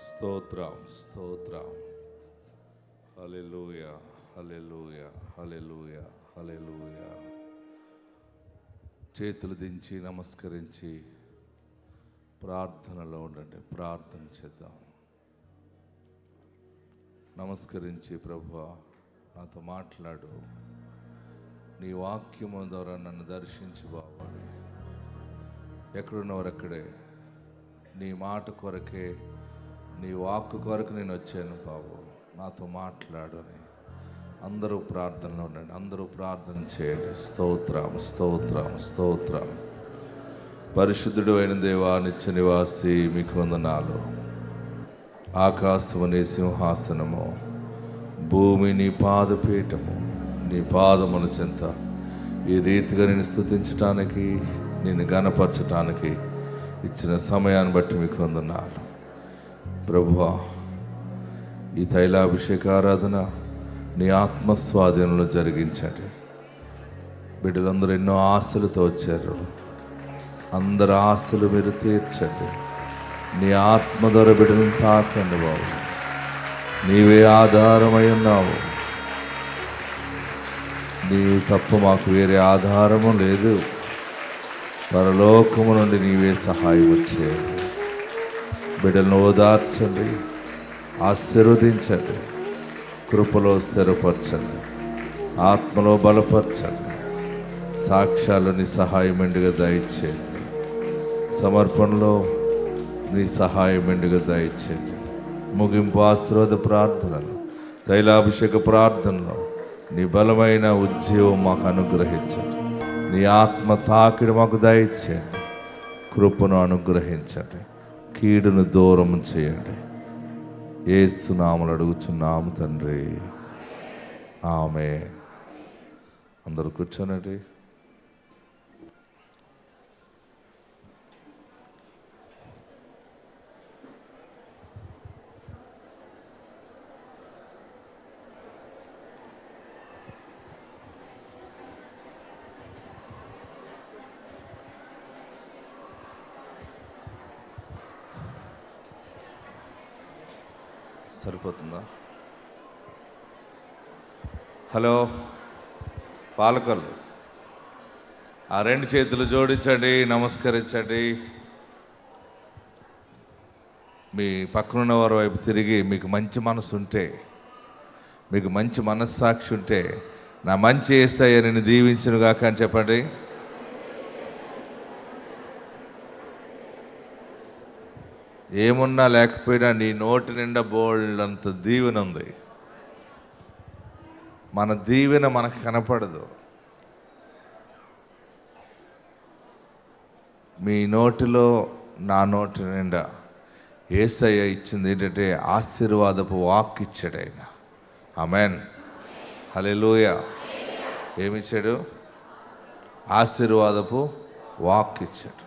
స్తోత్రం స్తోత్రం. హల్లెలూయా హల్లెలూయా హల్లెలూయా హల్లెలూయా. చేతులు దించి నమస్కరించి ప్రార్థనలో ఉండండి. ప్రార్థన చేద్దాం. నమస్కరించి, ప్రభువా నాతో మాట్లాడు, నీ వాక్యము ద్వారా నన్ను దర్శించి బాబా. ఎక్కడున్నవారు అక్కడే, నీ మాట కొరకే, నీ వాక్కు కొరకు నేను వచ్చాను బాబు, నాతో మాట్లాడు అని అందరూ ప్రార్థనలో ఉండండి. అందరూ ప్రార్థన చేయండి. స్తోత్రం స్తోత్రం స్తోత్రం. పరిశుద్ధుడు అయిన దేవా, నిత్య నివాసి, మీకు వందనాలు. ఆకాశము నీ సింహాసనము, భూమి నీ పాదపీఠము. నీ పాదముల చెంత ఈ రీతిగా నేను స్తుతించటానికి, నిన్ను గణపరచటానికి ఇచ్చిన సమయాన్ని బట్టి మీకు వందనాలు ప్రభువా. ఈ తైలాభిషేక ఆరాధన నీ ఆత్మస్వాధీనంలో జరిగించండి. బిడ్డలందరూ ఎన్నో ఆశలతో వచ్చారు. అందరి ఆశలు మీరు తీర్చండి. నీ ఆత్మ ద్వారా బిడ్డలను తాకండి బాబు. నీవే ఆధారమై ఉన్నావు. నీవు తప్ప మాకు వేరే ఆధారము లేదు. పరలోకము నుండి నీవే సహాయం వచ్చేయండి. బిడ్డలను ఓదార్చండి, ఆశీర్వదించండి, కృపలో స్థిరపరచండి, ఆత్మలో బలపరచండి. సాక్ష్యాలు నీ సహాయం మెండుగా దయచేయండి. సమర్పణలో నీ సహాయం మెండుగా దయచేయండి. ముగింపు ఆశీర్వాద ప్రార్థనలు, తైలాభిషేక ప్రార్థనలో నీ బలమైన ఉద్యోగం మాకు అనుగ్రహించండి. నీ ఆత్మ తాకిడి మాకు దయచేయండి. కృపను అనుగ్రహించండి. కీడును దూరం చేయండి. యేసు నామములో అడుగుచున్నాము తండ్రి, ఆమేన్. అందరూ కూర్చోనండి. సరిపోతుందా? హలో పాలకొల్లు, ఆ రెండు చేతులు జోడించండి, నమస్కరించండి. మీ పక్కనున్న వారి వైపు తిరిగి, మీకు మంచి మనసు ఉంటే, మీకు మంచి మనస్సాక్షి ఉంటే, నా మంచి యేసయ్య నిన్ను దీవించునుగాక అని చెప్పండి. ఏమున్నా లేకపోయినా నీ నోటి నిండా బోల్డ్ అంత దీవెన ఉంది. మన దీవెన మనకు కనపడదు. మీ నోటిలో, నా నోటి నిండా యేసయ్య ఇచ్చింది ఏంటంటే ఆశీర్వాదపు వాక్ ఇచ్చాడు ఆయన. ఆమేన్, హల్లెలూయా. ఏమిచ్చాడు? ఆశీర్వాదపు వాక్ ఇచ్చాడు.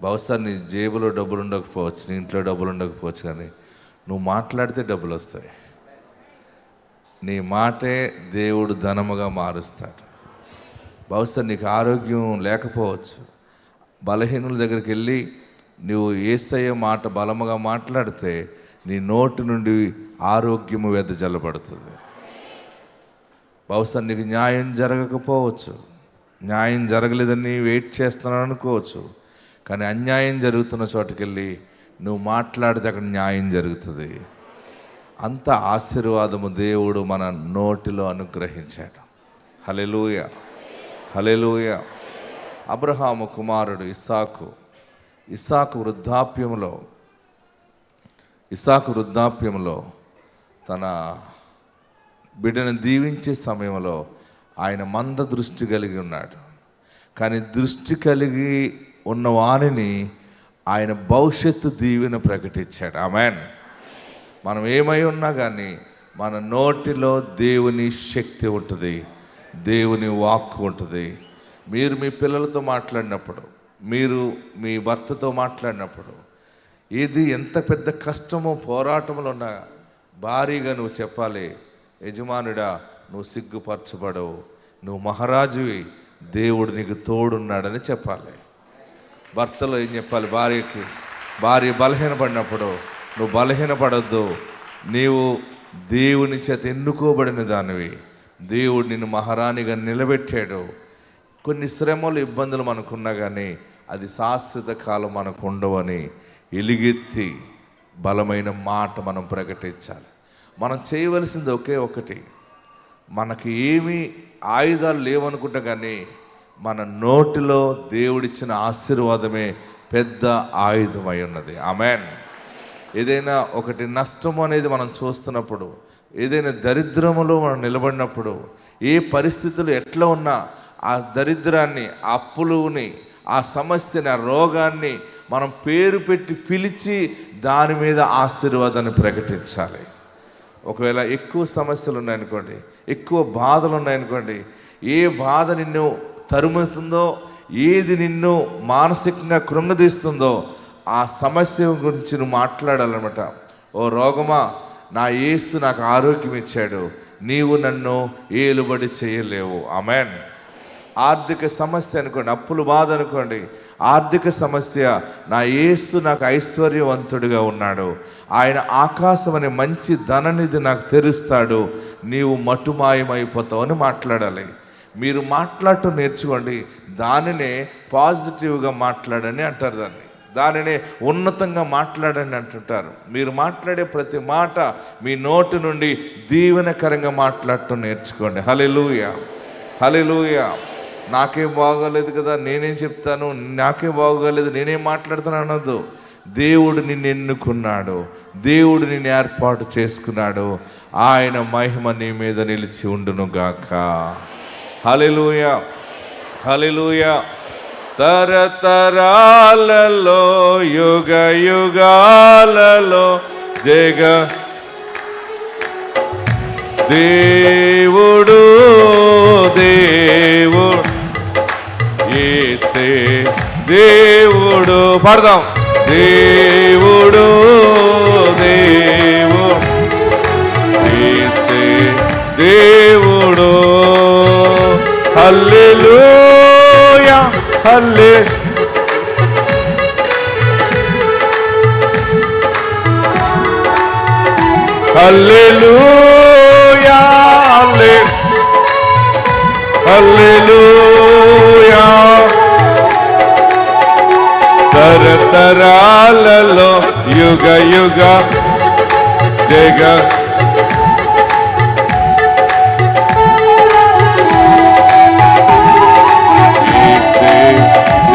బహుశా నీ జేబులో డబ్బులు ఉండకపోవచ్చు, నీ ఇంట్లో డబ్బులు ఉండకపోవచ్చు, కానీ నువ్వు మాట్లాడితే డబ్బులు వస్తాయి. నీ మాటే దేవుడు ధనముగా మారుస్తాడు. బహుశా నీకు ఆరోగ్యం లేకపోవచ్చు. బలహీనుల దగ్గరికి వెళ్ళి నువ్వు యేసయ్య మాట బలముగా మాట్లాడితే నీ నోటి నుండి ఆరోగ్యము వెదజల్లబడుతుంది. బహుశా నీకు న్యాయం జరగకపోవచ్చు, న్యాయం జరగలేదని వెయిట్ చేస్తున్నాను అనుకోవచ్చు, కానీ అన్యాయం జరుగుతున్న చోటుకి వెళ్ళి నువ్వు మాట్లాడితే అక్కడ న్యాయం జరుగుతుంది. అంత ఆశీర్వాదము దేవుడు మన నోటిలో అనుగ్రహించాడు. హల్లెలూయా హల్లెలూయా. అబ్రహాము కుమారుడు ఇస్సాకు వృద్ధాప్యంలో తన బిడ్డను దీవించే సమయంలో ఆయన మంద దృష్టి కలిగి ఉన్నాడు. కానీ దృష్టి కలిగి ఉన్న వారిని ఆయన భవిష్యత్తు దీవెన ప్రకటించాడు. ఆమేన్. మనం ఏమై ఉన్నా కానీ మన నోటిలో దేవుని శక్తి ఉంటుంది, దేవుని వాక్కు ఉంటుంది. మీరు మీ పిల్లలతో మాట్లాడినప్పుడు, మీరు మీ భర్తతో మాట్లాడినప్పుడు, ఇది ఎంత పెద్ద కష్టమో పోరాటంలో ఉన్న భారీగా నువ్వు చెప్పాలి, యజమానుడా నువ్వు సిగ్గుపరచబడవు, నువ్వు మహారాజువి, దేవుడు నీకు తోడున్నాడని చెప్పాలి. భర్తలో ఏం చెప్పాలి? భార్య బలహీనపడినప్పుడు నువ్వు బలహీనపడద్దు. నీవు దేవుని చేత ఎన్నుకోబడిన దానివి. దేవుడు నిన్ను మహారాణిగా నిలబెట్టాడు. కొన్ని శ్రమలు, ఇబ్బందులు మనకున్నా కానీ అది శాశ్వత కాలం మనకు ఉండవని ఎలుగెత్తి బలమైన మాట మనం ప్రకటించాలి. మనం చేయవలసింది ఒకే ఒకటి. మనకి ఏమీ ఆయుధాలు లేవనుకుంటా కానీ మన నోటిలో దేవుడిచ్చిన ఆశీర్వాదమే పెద్ద ఆయుధమై ఉన్నది. ఆమెన్. ఏదైనా ఒకటి నష్టం అనేది మనం చూస్తున్నప్పుడు, ఏదైనా దరిద్రములో మనం నిలబడినప్పుడు, ఏ పరిస్థితులు ఎట్లా ఉన్నా ఆ దరిద్రాన్ని, ఆ అప్పులుని, ఆ సమస్యని, ఆ రోగాన్ని మనం పేరు పెట్టి పిలిచి దాని మీద ఆశీర్వాదాన్ని ప్రకటించాలి. ఒకవేళ ఎక్కువ సమస్యలు ఉన్నాయనుకోండి, ఎక్కువ బాధలు ఉన్నాయనుకోండి, ఏ బాధ నిన్ను తరుముతుందో, ఏది నిన్ను మానసికంగా కృంగదీస్తుందో ఆ సమస్య గురించి నువ్వు మాట్లాడాలన్నమాట. ఓ రోగమా, నా యేసు నాకు ఆరోగ్యం ఇచ్చాడు, నీవు నన్ను ఏలుబడి చేయలేవు. ఆమెన్. ఆర్థిక సమస్య అనుకోండి, అప్పులు బాధ అనుకోండి, ఆర్థిక సమస్య, నా యేసు నాకు ఐశ్వర్యవంతుడిగా ఉన్నాడు, ఆయన ఆకాశం అనే మంచి ధననిధి నాకు తెరుస్తాడు, నీవు మటుమాయమైపోతావు అని మాట్లాడాలి. మీరు మాట్లాడటం నేర్చుకోండి. దానినే పాజిటివ్గా మాట్లాడని అంటారు. దానినే ఉన్నతంగా మాట్లాడని అంటుంటారు. మీరు మాట్లాడే ప్రతి మాట మీ నోటి నుండి దీవెనకరంగా మాట్లాడటం నేర్చుకోండి. హల్లెలూయా, హల్లెలూయా. నాకేం బాగోలేదు కదా, నేనేం చెప్తాను, నాకేం బాగోలేదు, నేనేం మాట్లాడుతాను అనొద్దు. దేవుడు నిన్ను ఎన్నుకున్నాడు, దేవుడు నిన్ను ఏర్పాటు చేసుకున్నాడు, ఆయన మహిమ నీ మీద నిలిచి ఉండును గాక. హల్లెలూయా, హల్లెలూయా. తరతరాలలో యుగ యుగాలలో జగ దేవుడు దేవుడు యేసే దేవుడు. పాడదాం. దేవుడు దేవుడు యేసే దేవుడు. హల్లెలూయా, హల్లెలూయా, హల్లెలూయా. తరతరాలలో యుగ యుగ జగ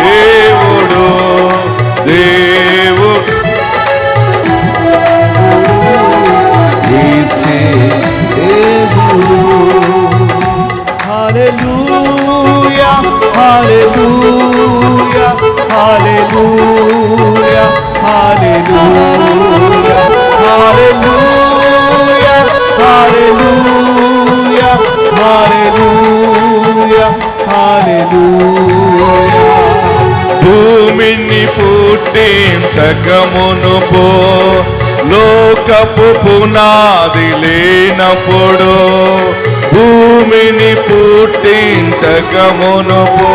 దేవుడు దేవుడు యేసే దేవుడు. హల్లెలూయా, హల్లెలూయా, హల్లెలూయా, హల్లెలూయా, హల్లెలూయా, హల్లెలూయా, హల్లెలూయా, హల్లెలూయా. భూమిని పుట్టించకమునుపో లోకపు పునాది లేనప్పుడు, భూమిని పుట్టించకమునుపో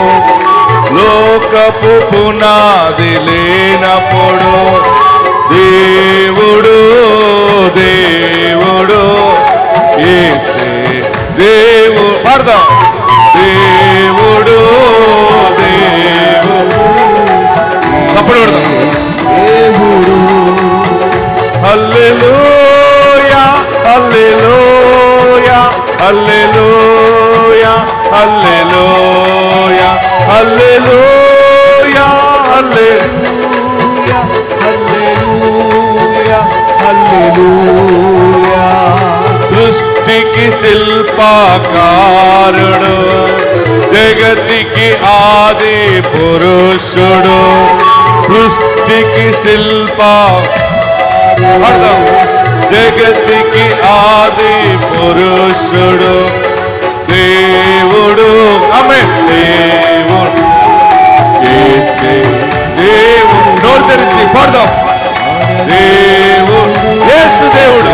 లోకపు పునాది లేనప్పుడు, దేవుడు దేవుడు యేసే దేవుడు. పాడదాం. దేవుడు దేవుడు. తప్పుడు పడదాం. దేవుడు. హల్లెలూయా, హల్లెలూయా, హల్లెలూయా, హల్లెలూయా, హల్లెలూయా, హల్లెలూయా, హల్లెలూయా, హల్లెలూయా. సృష్టికి శిల్పకారుడు, జగతికి ఆది పురుషుడు, సృష్టికి జగతికి ఆది పురుషుడు, దేవుడు. ఆమేన్. దేవుడు యేసే దేవుడు. నోరు తెరిచి పాడదాం. దేవుడు యేసు దేవుడు.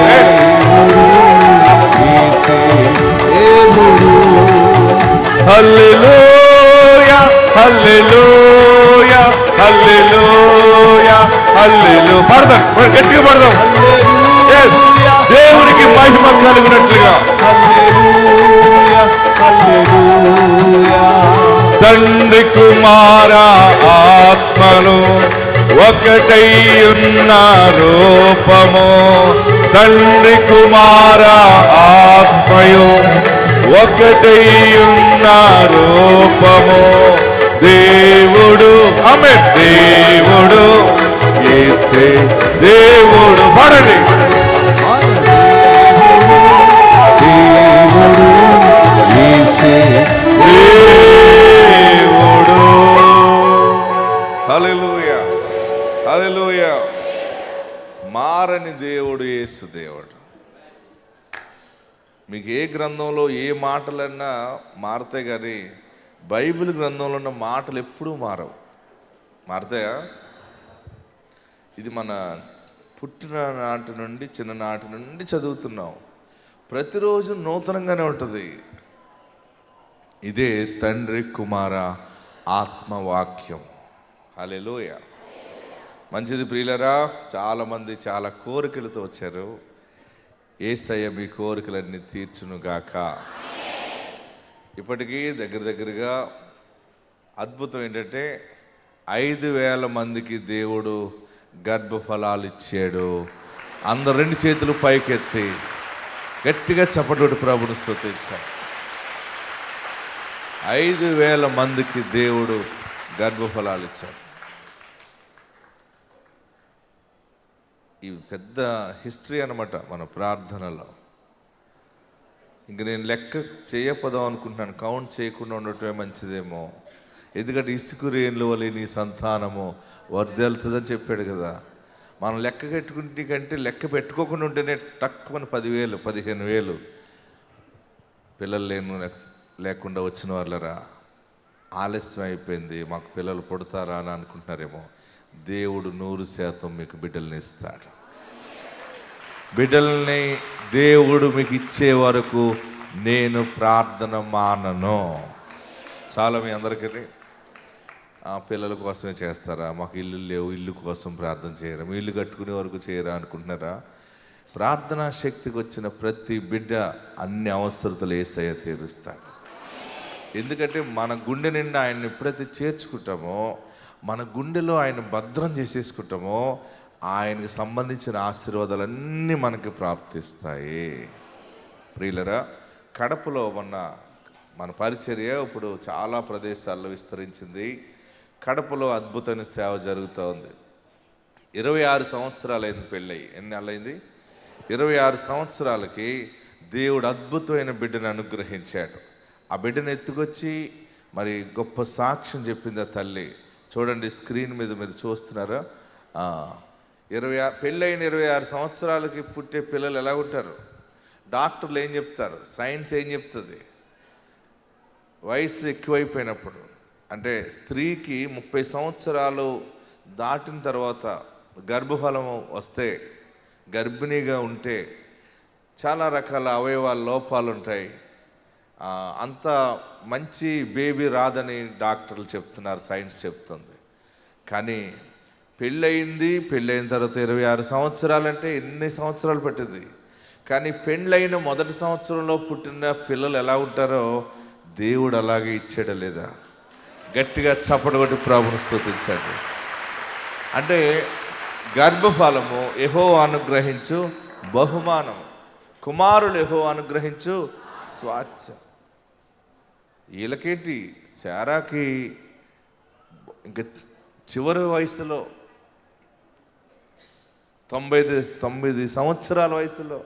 హల్లెలూయా, హల్లెలూయా, హల్లెలూయా, హల్లెలూయా. పాడదాం, గట్టిగా పాడదాం. Yes. దేవునికి మహిమ కలుగునట్లుగా. తండ్రి కుమార ఆత్మలు ఒకటై ఉన్న రూపము, తండ్రి కుమార ఆత్మయు ఒకటై ఉన్న రూపము, దేవుడు ఆమె దేవుడు యేసే దేవుడు. పాడండి. దేవుడు యేసే దేవుడు. హల్లెలూయా, హల్లెలూయా. మారని దేవుడు యేసు దేవుడు. మీకు ఏ గ్రంథంలో ఏ మాటలన్నా మారతాయి, కానీ బైబిల్ గ్రంథంలో ఉన్న మాటలు ఎప్పుడూ మారవు. మారతాయా? ఇది మన పుట్టిన నాటి నుండి చిన్ననాటి నుండి చదువుతున్నాం. ప్రతిరోజు నూతనంగానే ఉంటుంది. ఇదే తండ్రి కుమార ఆత్మవాక్యం. హల్లెలూయా. మంచిది ప్రియులరా. చాలామంది చాలా కోరికలతో వచ్చారు. యేసయ్య మీ కోరికలన్నీ తీర్చునుగాక. ఇప్పటికీ దగ్గరగా అద్భుతం ఏంటంటే 5,000 మందికి దేవుడు గర్భఫలాలు ఇచ్చాడు. అందరు 2 చేతులు పైకెత్తి గట్టిగా చప్పటి ప్రభుని స్తుతించారు. 5,000 మందికి దేవుడు గర్భఫలాలు ఇచ్చాడు. ఇవి పెద్ద హిస్టరీ అన్నమాట మన ప్రార్థనలో. ఇంక నేను లెక్క చేయపదాం అనుకుంటున్నాను. కౌంట్ చేయకుండా ఉండటమే మంచిదేమో. ఎందుకంటే ఇసుక రేణుల వల్ల నీ సంతానము వర్ధెలుతుందని చెప్పాడు కదా. మనం లెక్క కట్టుకుంటే కంటే లెక్క పెట్టుకోకుండా ఉంటేనే టక్కుమని 10,000 15,000 పిల్లలు లేకుండా వచ్చిన వాళ్ళరా. ఆలస్యం అయిపోయింది, మాకు పిల్లలు పుడతారా అని అనుకుంటున్నారేమో. దేవుడు 100% మీకు బిడ్డల్ని ఇస్తాడు. బిడ్డల్ని దేవుడు మీకు ఇచ్చే వరకు నేను ప్రార్థన మానను. చాలా మీ అందరికీ పిల్లల కోసమే చేస్తారా? మాకు ఇల్లు లేవు, ఇల్లు కోసం ప్రార్థన చేయరా? మీ ఇల్లు కట్టుకునే వరకు చేయరా అనుకుంటున్నారా? ప్రార్థనా శక్తికి వచ్చిన ప్రతి బిడ్డ అన్ని అవసరతలు యేసయ్య తీరుస్తాడు. ఎందుకంటే మన గుండె నిండా ఆయన ఎప్పుడైతే చేర్చుకుంటామో, మన గుండెలో ఆయన భద్రం చేసేసుకుంటామో, ఆయనకి సంబంధించిన ఆశీర్వాదాలన్నీ మనకి ప్రాప్తిస్తాయి. ప్రియులరా, కడపలో మన పరిచర్య ఇప్పుడు చాలా ప్రదేశాల్లో విస్తరించింది. కడపలో అద్భుతమైన సేవ జరుగుతూ ఉంది. 26 సంవత్సరాలైంది పెళ్ళయి. ఎన్ని నెలలైంది? 26 సంవత్సరాలకి దేవుడు అద్భుతమైన బిడ్డను అనుగ్రహించాడు. ఆ బిడ్డను ఎత్తుకొచ్చి మరి గొప్ప సాక్ష్యం చెప్పింది ఆ తల్లి. చూడండి, స్క్రీన్ మీద మీరు చూస్తున్నారా? పెళ్ళైన 26 సంవత్సరాలకి పుట్టే పిల్లలు ఎలా ఉంటారు? డాక్టర్లు ఏం చెప్తారు? సైన్స్ ఏం చెప్తుంది? వయసు ఎక్కువైపోయినప్పుడు, అంటే స్త్రీకి 30 సంవత్సరాలు దాటిన తర్వాత గర్భఫలం వస్తే, గర్భిణీగా ఉంటే చాలా రకాల అవయవాల లోపాలు ఉంటాయి. అంత మంచి బేబీ రాదని డాక్టర్లు చెప్తున్నారు, సైన్స్ చెప్తుంది. కానీ పెళ్ళైన తర్వాత 26 సంవత్సరాలంటే ఎన్ని సంవత్సరాలు పట్టింది. కానీ పెళ్ళైన మొదటి సంవత్సరంలో పుట్టిన పిల్లలు ఎలా ఉంటారో దేవుడు అలాగే ఇచ్చాడా లేదా? గట్టిగా చప్పటి కొట్టి ప్రభువుని స్తుతించండి. అంటే గర్భఫలము యెహోవా అనుగ్రహించు బహుమానం, కుమారులు యెహోవా అనుగ్రహించు స్వాస్థ్యం. వీళ్ళకేంటి? శారాకి ఇంకా చివరి వయసులో 99 సంవత్సరాల వయసులో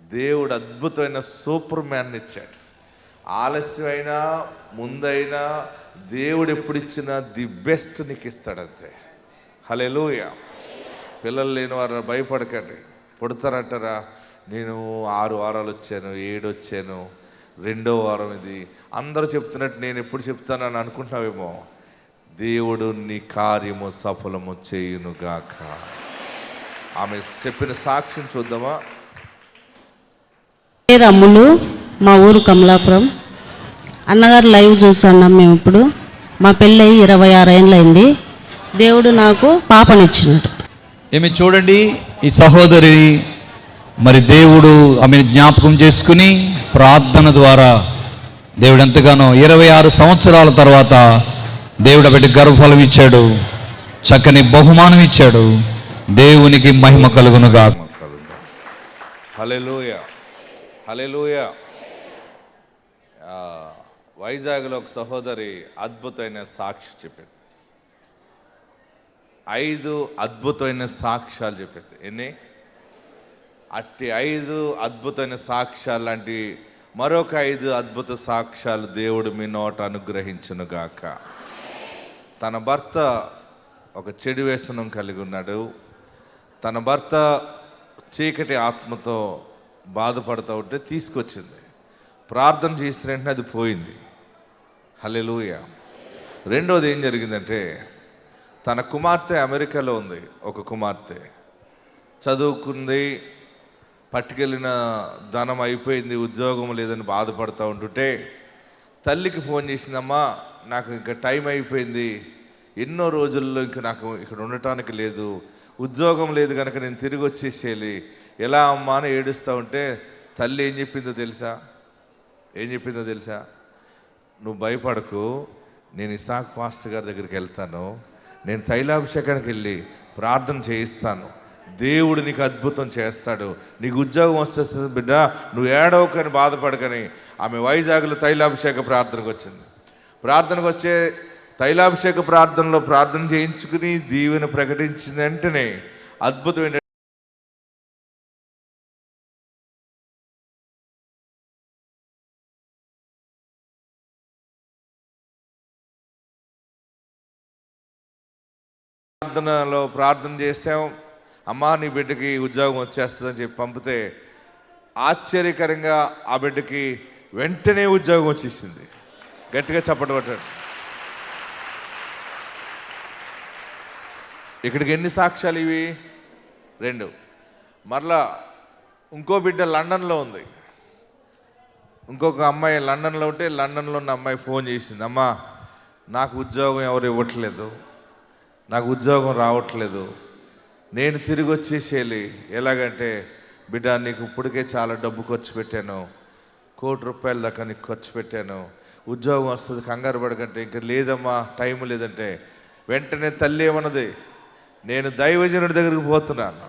దేవుడు అద్భుతమైన సూపర్ మ్యాన్ ఇచ్చాడు. ఆలస్యమైనా ముందైనా దేవుడు ఎప్పుడు ఇచ్చినా ది బెస్ట్ నీకు ఇస్తాడు అంతే. హల్లెలూయా. పిల్లలు లేని వారు భయపడకండి. పుడతారంటారా? నేను 6 వారాలు వచ్చాను, 7 వచ్చాను, 2వ వారం ఇది. అందరూ చెప్తున్నట్టు నేను ఎప్పుడు చెప్తానని అనుకుంటున్నావేమో. దేవుడు నీ కార్యము సఫలము చేయునుగాక. ఆమె చెప్పిన సాక్ష్యం చూద్దామా? రమ్ములు, మా ఊరు కమలాపురం. అన్నగారు లైవ్ చూస్తున్నాం మేము. ఇప్పుడు మా పెళ్ళి 26 ఏళ్ళు అయింది. దేవుడు నాకు పాపనిచ్చినాడు. ఏమి చూడండి, ఈ సహోదరి మరి దేవుడు ఆమెను జ్ఞాపకం చేసుకుని ప్రార్థన ద్వారా దేవుడు ఎంతగానో 26 సంవత్సరాల తర్వాత దేవుడు బిడ్డ గర్భఫలం ఇచ్చాడు, చక్కని బహుమానం ఇచ్చాడు. దేవునికి మహిమ కలుగునుగా. హల్లెలూయా, హల్లెలూయా. వైజాగ్లో ఒక సహోదరి అద్భుతమైన సాక్షి చెప్పింది. 5 అద్భుతమైన సాక్ష్యాలు చెప్పింది. ఎన్ని? అట్టి 5 అద్భుతమైన సాక్ష్యాలు లాంటి మరొక 5 అద్భుత సాక్ష్యాలు దేవుడు మీ నోట అనుగ్రహించునుగాక. తన భర్త ఒక చెడు వ్యసనం కలిగి ఉన్నాడు. తన భర్త చీకటి ఆత్మతో బాధపడుతూ ఉంటే తీసుకొచ్చింది. ప్రార్థన చేసిన వెంటనే అది పోయింది. హల్లెలూయా. రెండోది ఏం జరిగిందంటే, తన కుమార్తె అమెరికాలో ఉంది. ఒక కుమార్తె చదువుకుంది, పట్టుకెళ్ళిన ధనం అయిపోయింది, ఉద్యోగం లేదని బాధపడుతూ ఉంటుంటే తల్లికి ఫోన్ చేసిందమ్మా, నాకు ఇంకా టైం అయిపోయింది, ఎన్నో రోజుల్లో ఇంకా నాకు ఇక్కడ ఉండటానికి లేదు, ఉద్యోగం లేదు కనుక నేను తిరిగి వచ్చేసేయాలి, ఎలా అమ్మా అని ఏడుస్తూ ఉంటే తల్లి ఏం చెప్పిందో తెలుసా? నువ్వు భయపడకు, నేను ఇసాక్ పాస్టర్ గారి దగ్గరికి వెళ్తాను, నేను తైలాభిషేకానికి వెళ్ళి ప్రార్థన చేయిస్తాను, దేవుడు నీకు అద్భుతం చేస్తాడు, నీకు ఉద్యోగం వస్తుంది బిడ్డ, నువ్వు ఏడవకని బాధపడకని ఆమె వైజాగ్లో తైలాభిషేక ప్రార్థనకు వచ్చింది. ప్రార్థనకు వచ్చే తైలాభిషేక ప్రార్థనలో ప్రార్థన చేయించుకుని దీవెన ప్రకటించిన వెంటనే అద్భుతం ఏంటంటే, ప్రార్థనలో ప్రార్థన చేసాం, అమ్మా నీ బిడ్డకి ఉద్యోగం వచ్చేస్తుందని చెప్పి పంపితే ఆశ్చర్యకరంగా ఆ బిడ్డకి వెంటనే ఉద్యోగం వచ్చేసింది. గట్టిగా చప్పట్లు కొట్టాడు. ఇక్కడికి ఎన్ని సాక్ష్యాలు ఇవి? 2. మరలా ఇంకో బిడ్డ లండన్లో ఉంది. ఇంకొక అమ్మాయి లండన్లో ఉంటే లండన్లో ఉన్న అమ్మాయి ఫోన్ చేసింది, అమ్మా నాకు ఉద్యోగం ఎవరు ఇవ్వట్లేదు, నాకు ఉద్యోగం రావట్లేదు, నేను తిరిగి వచ్చేసేయాలి, ఎలాగంటే బిడ్డ నీకు ఇప్పటికే చాలా డబ్బు ఖర్చు పెట్టాను, ₹1,00,00,000 దాకా నీకు ఖర్చు పెట్టాను, ఉద్యోగం వస్తుంది కంగారు పడకంటే, ఇంకా లేదమ్మా టైం లేదంటే వెంటనే తల్లి ఏమన్నది, నేను దైవజనుడి దగ్గరికి పోతున్నాను,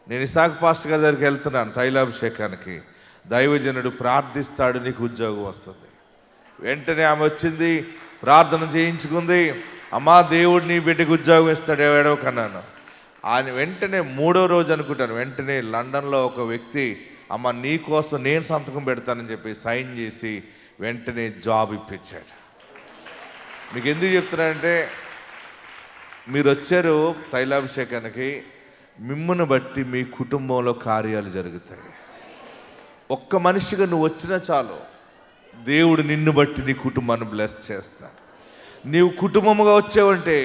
నేను ఇసాక్ పాస్టర్ గారి దగ్గరికి వెళ్తున్నాను తైలాభిషేకానికి, దైవజనుడు ప్రార్థిస్తాడు, నీకు ఉద్యోగం వస్తుంది. వెంటనే ఆమె వచ్చింది, ప్రార్థన చేయించుకుంది, అమ్మా దేవుడు నీ బిడ్డకు ఉద్యోగం ఇస్తాడు ఏడవకన్నాను. ఆయన వెంటనే 3వ రోజు అనుకుంటాను, వెంటనే లండన్లో ఒక వ్యక్తి అమ్మ నీ కోసం నేను సంతకం పెడతానని చెప్పి సైన్ చేసి వెంటనే జాబ్ ఇప్పించాడు. మీకు ఎందుకు చెప్తున్నానంటే, మీరు వచ్చారు తైలాభిషేకానికి, మిమ్మును బట్టి మీ కుటుంబంలో కార్యాలు జరుగుతాయి. ఒక్క మనిషిగా నువ్వు వచ్చినా చాలు, దేవుడు నిన్ను బట్టి నీ కుటుంబాన్ని బ్లెస్ చేస్తాడు. నీవు కుటుంబముగా వచ్చావంటే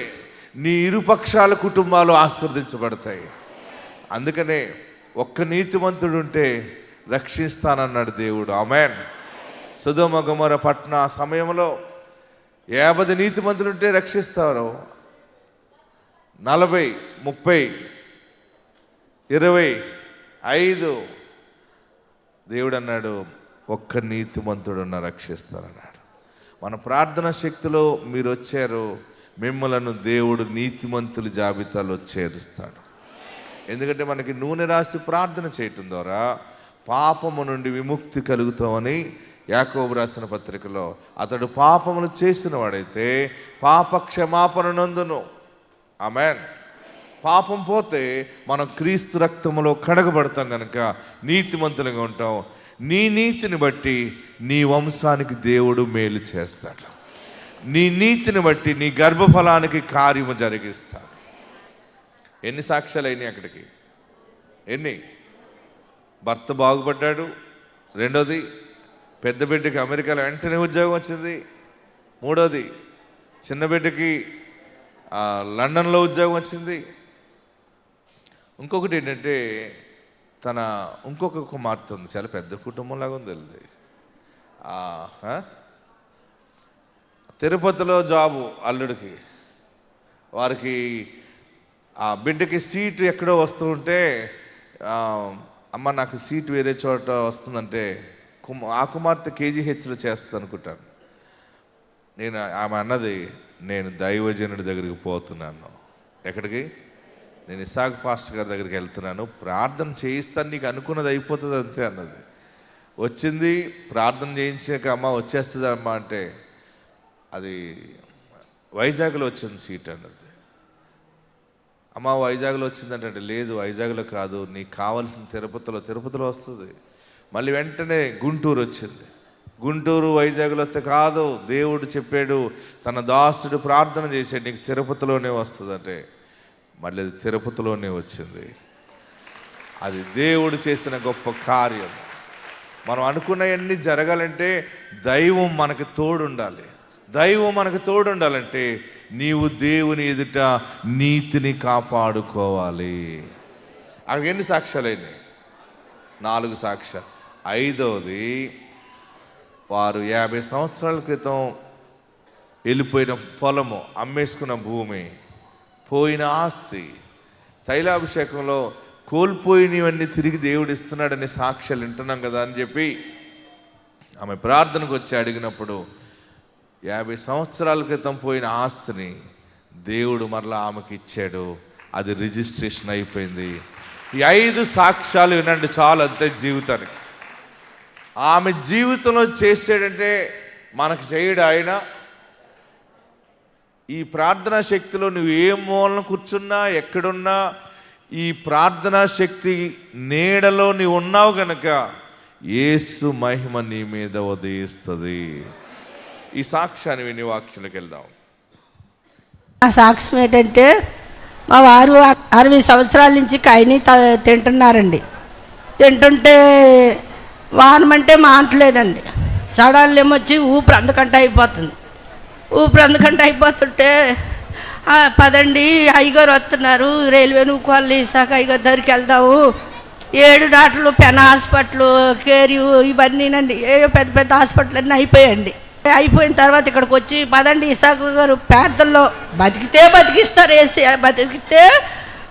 నీ ఇరుపక్షాల కుటుంబాలు ఆశీర్వదించబడతాయి. అందుకనే ఒక్క నీతిమంతుడు ఉంటే రక్షిస్తానన్నాడు దేవుడు. ఆమేన్. సొదొమ గొమొర్ర పట్టణ సమయంలో 50 నీతిమంతులు ఉంటే రక్షిస్తారు, 40, 30, 25 దేవుడు అన్నాడు ఒక్క నీతిమంతుడున్న రక్షిస్తానన్నాడు. మన ప్రార్థన శక్తిలో మీరు వచ్చారు, మిమ్మలను దేవుడు నీతిమంతుల జాబితాలో చేరుస్తాడు. ఎందుకంటే మనకి నూనె రాసి ప్రార్థన చేయటం ద్వారా పాపము నుండి విముక్తి కలుగుతామని యాకోబు రాసిన పత్రికలో, అతడు పాపములు చేసిన వాడైతే పాప క్షమాపణ నందును. ఆమేన్. పాపం పోతే మనం క్రీస్తు రక్తములో కడగబడతాం కనుక నీతిమంతులుగా ఉంటాం. నీ నీతిని బట్టి నీ వంశానికి దేవుడు మేలు చేస్తాడు. నీ నీతిని బట్టి నీ గర్భఫలానికి కార్యము జరిగిస్తాడు. ఎన్ని సాక్ష్యాలు అయినాయి అక్కడికి? ఎన్ని? భర్త బాగుపడ్డాడు. రెండోది, పెద్ద బిడ్డకి అమెరికాలో వెంటనే ఉద్యోగం వచ్చింది. మూడోది, చిన్న బిడ్డకి లండన్లో ఉద్యోగం వచ్చింది. ఇంకొకటి ఏంటంటే, తన ఇంకొక కుమార్తె ఉంది, చాలా పెద్ద కుటుంబంలాగా ఉంది తెలియదు. తిరుపతిలో జాబు అల్లుడికి, వారికి ఆ బిడ్డకి సీటు ఎక్కడో వస్తూ ఉంటే అమ్మ నాకు సీటు వేరే చోట వస్తుందంటే ఆ కుమార్తె కేజీహెచ్లో చేస్తుంది అనుకుంటాను. ఆమె అన్నది, నేను దైవజనుడి దగ్గరికి పోతున్నాను. ఎక్కడికి? నేను ఇసాక్ పాస్టర్ గారి దగ్గరికి వెళ్తున్నాను, ప్రార్థన చేయిస్తాను, నీకు అనుకున్నది అయిపోతుంది అంతే అన్నది. వచ్చింది, ప్రార్థన చేయించాక అమ్మ వచ్చేస్తుంది అమ్మ అంటే అది వైజాగ్లో వచ్చింది సీట్ అన్నది. అమ్మ వైజాగ్లో వచ్చిందంటే లేదు వైజాగ్లో కాదు, నీకు కావాల్సిన తిరుపతిలో వస్తుంది. మళ్ళీ వెంటనే గుంటూరు వచ్చింది. గుంటూరు వైజాగ్లో వస్తే కాదు, దేవుడు చెప్పాడు, తన దాసుడు ప్రార్థన చేశాడు, నీకు తిరుపతిలోనే వస్తుందంటే మళ్ళీ అది తిరుపతిలోనే వచ్చింది. అది దేవుడు చేసిన గొప్ప కార్యం. మనం అనుకున్నవన్నీ జరగాలంటే దైవం మనకు తోడుండాలి. దైవం మనకు తోడుండాలంటే నీవు దేవుని ఎదుట నీతిని కాపాడుకోవాలి. అక్కడికి ఎన్ని సాక్ష్యాలు అయినాయి? 4 సాక్ష్యాలు. 5వది, వారు 50 సంవత్సరాల క్రితం వెళ్ళిపోయిన పొలము, అమ్మేసుకున్న భూమి, పోయిన ఆస్తి, తైలాభిషేకంలో కోల్పోయినవన్నీ తిరిగి దేవుడు ఇస్తున్నాడని సాక్ష్యాలు వింటున్నాం కదా అని చెప్పి ఆమె ప్రార్థనకు వచ్చి అడిగినప్పుడు 50 సంవత్సరాల క్రితం పోయిన ఆస్తిని దేవుడు మరలా ఆమెకి ఇచ్చాడు. అది రిజిస్ట్రేషన్ అయిపోయింది. ఈ 5 సాక్ష్యాలు వినండి చాలు, అంతే జీవితానికి. ఆమె జీవితంలో చేసాడంటే మనకు చేయడు ఆయన. ఈ ప్రార్థనా శక్తిలో నువ్వు ఏ మూలన కూర్చున్నా, ఎక్కడున్నా, ఈ ప్రార్థనా శక్తి నీడలో నీవు ఉన్నావు గనక యేసు మహిమ నీ మీద ఉదయిస్తుంది. ఈ సాక్ష్యాన్ని విని వాక్యంలోకి వెళ్దాం. ఆ సాక్ష్యం ఏంటంటే, మా వారు 60 సంవత్సరాల నుంచి కైని తింటున్నారండి. తింటుంటే వానమంటే మాంటలేదండి. సడన్లు ఏమొచ్చి ఊపిరి అందుకంటే అయిపోతుంటే పదండి అయ్యగారు వస్తున్నారు, రైల్వే నూకోళ్ళు ఇసాక అయ్యగారు దగ్గరికి వెళ్దాము. 7 డాక్టర్లు, పెన హాస్పిటల్, కేరియు, ఇవన్నీనండి పెద్ద పెద్ద హాస్పిటల్ అన్నీ అయిపోయాయండి. అయిపోయిన తర్వాత ఇక్కడికి వచ్చి పదండి ఇసాక గారు ప్రార్థనలో బతికిస్తారు, వేసి బతికితే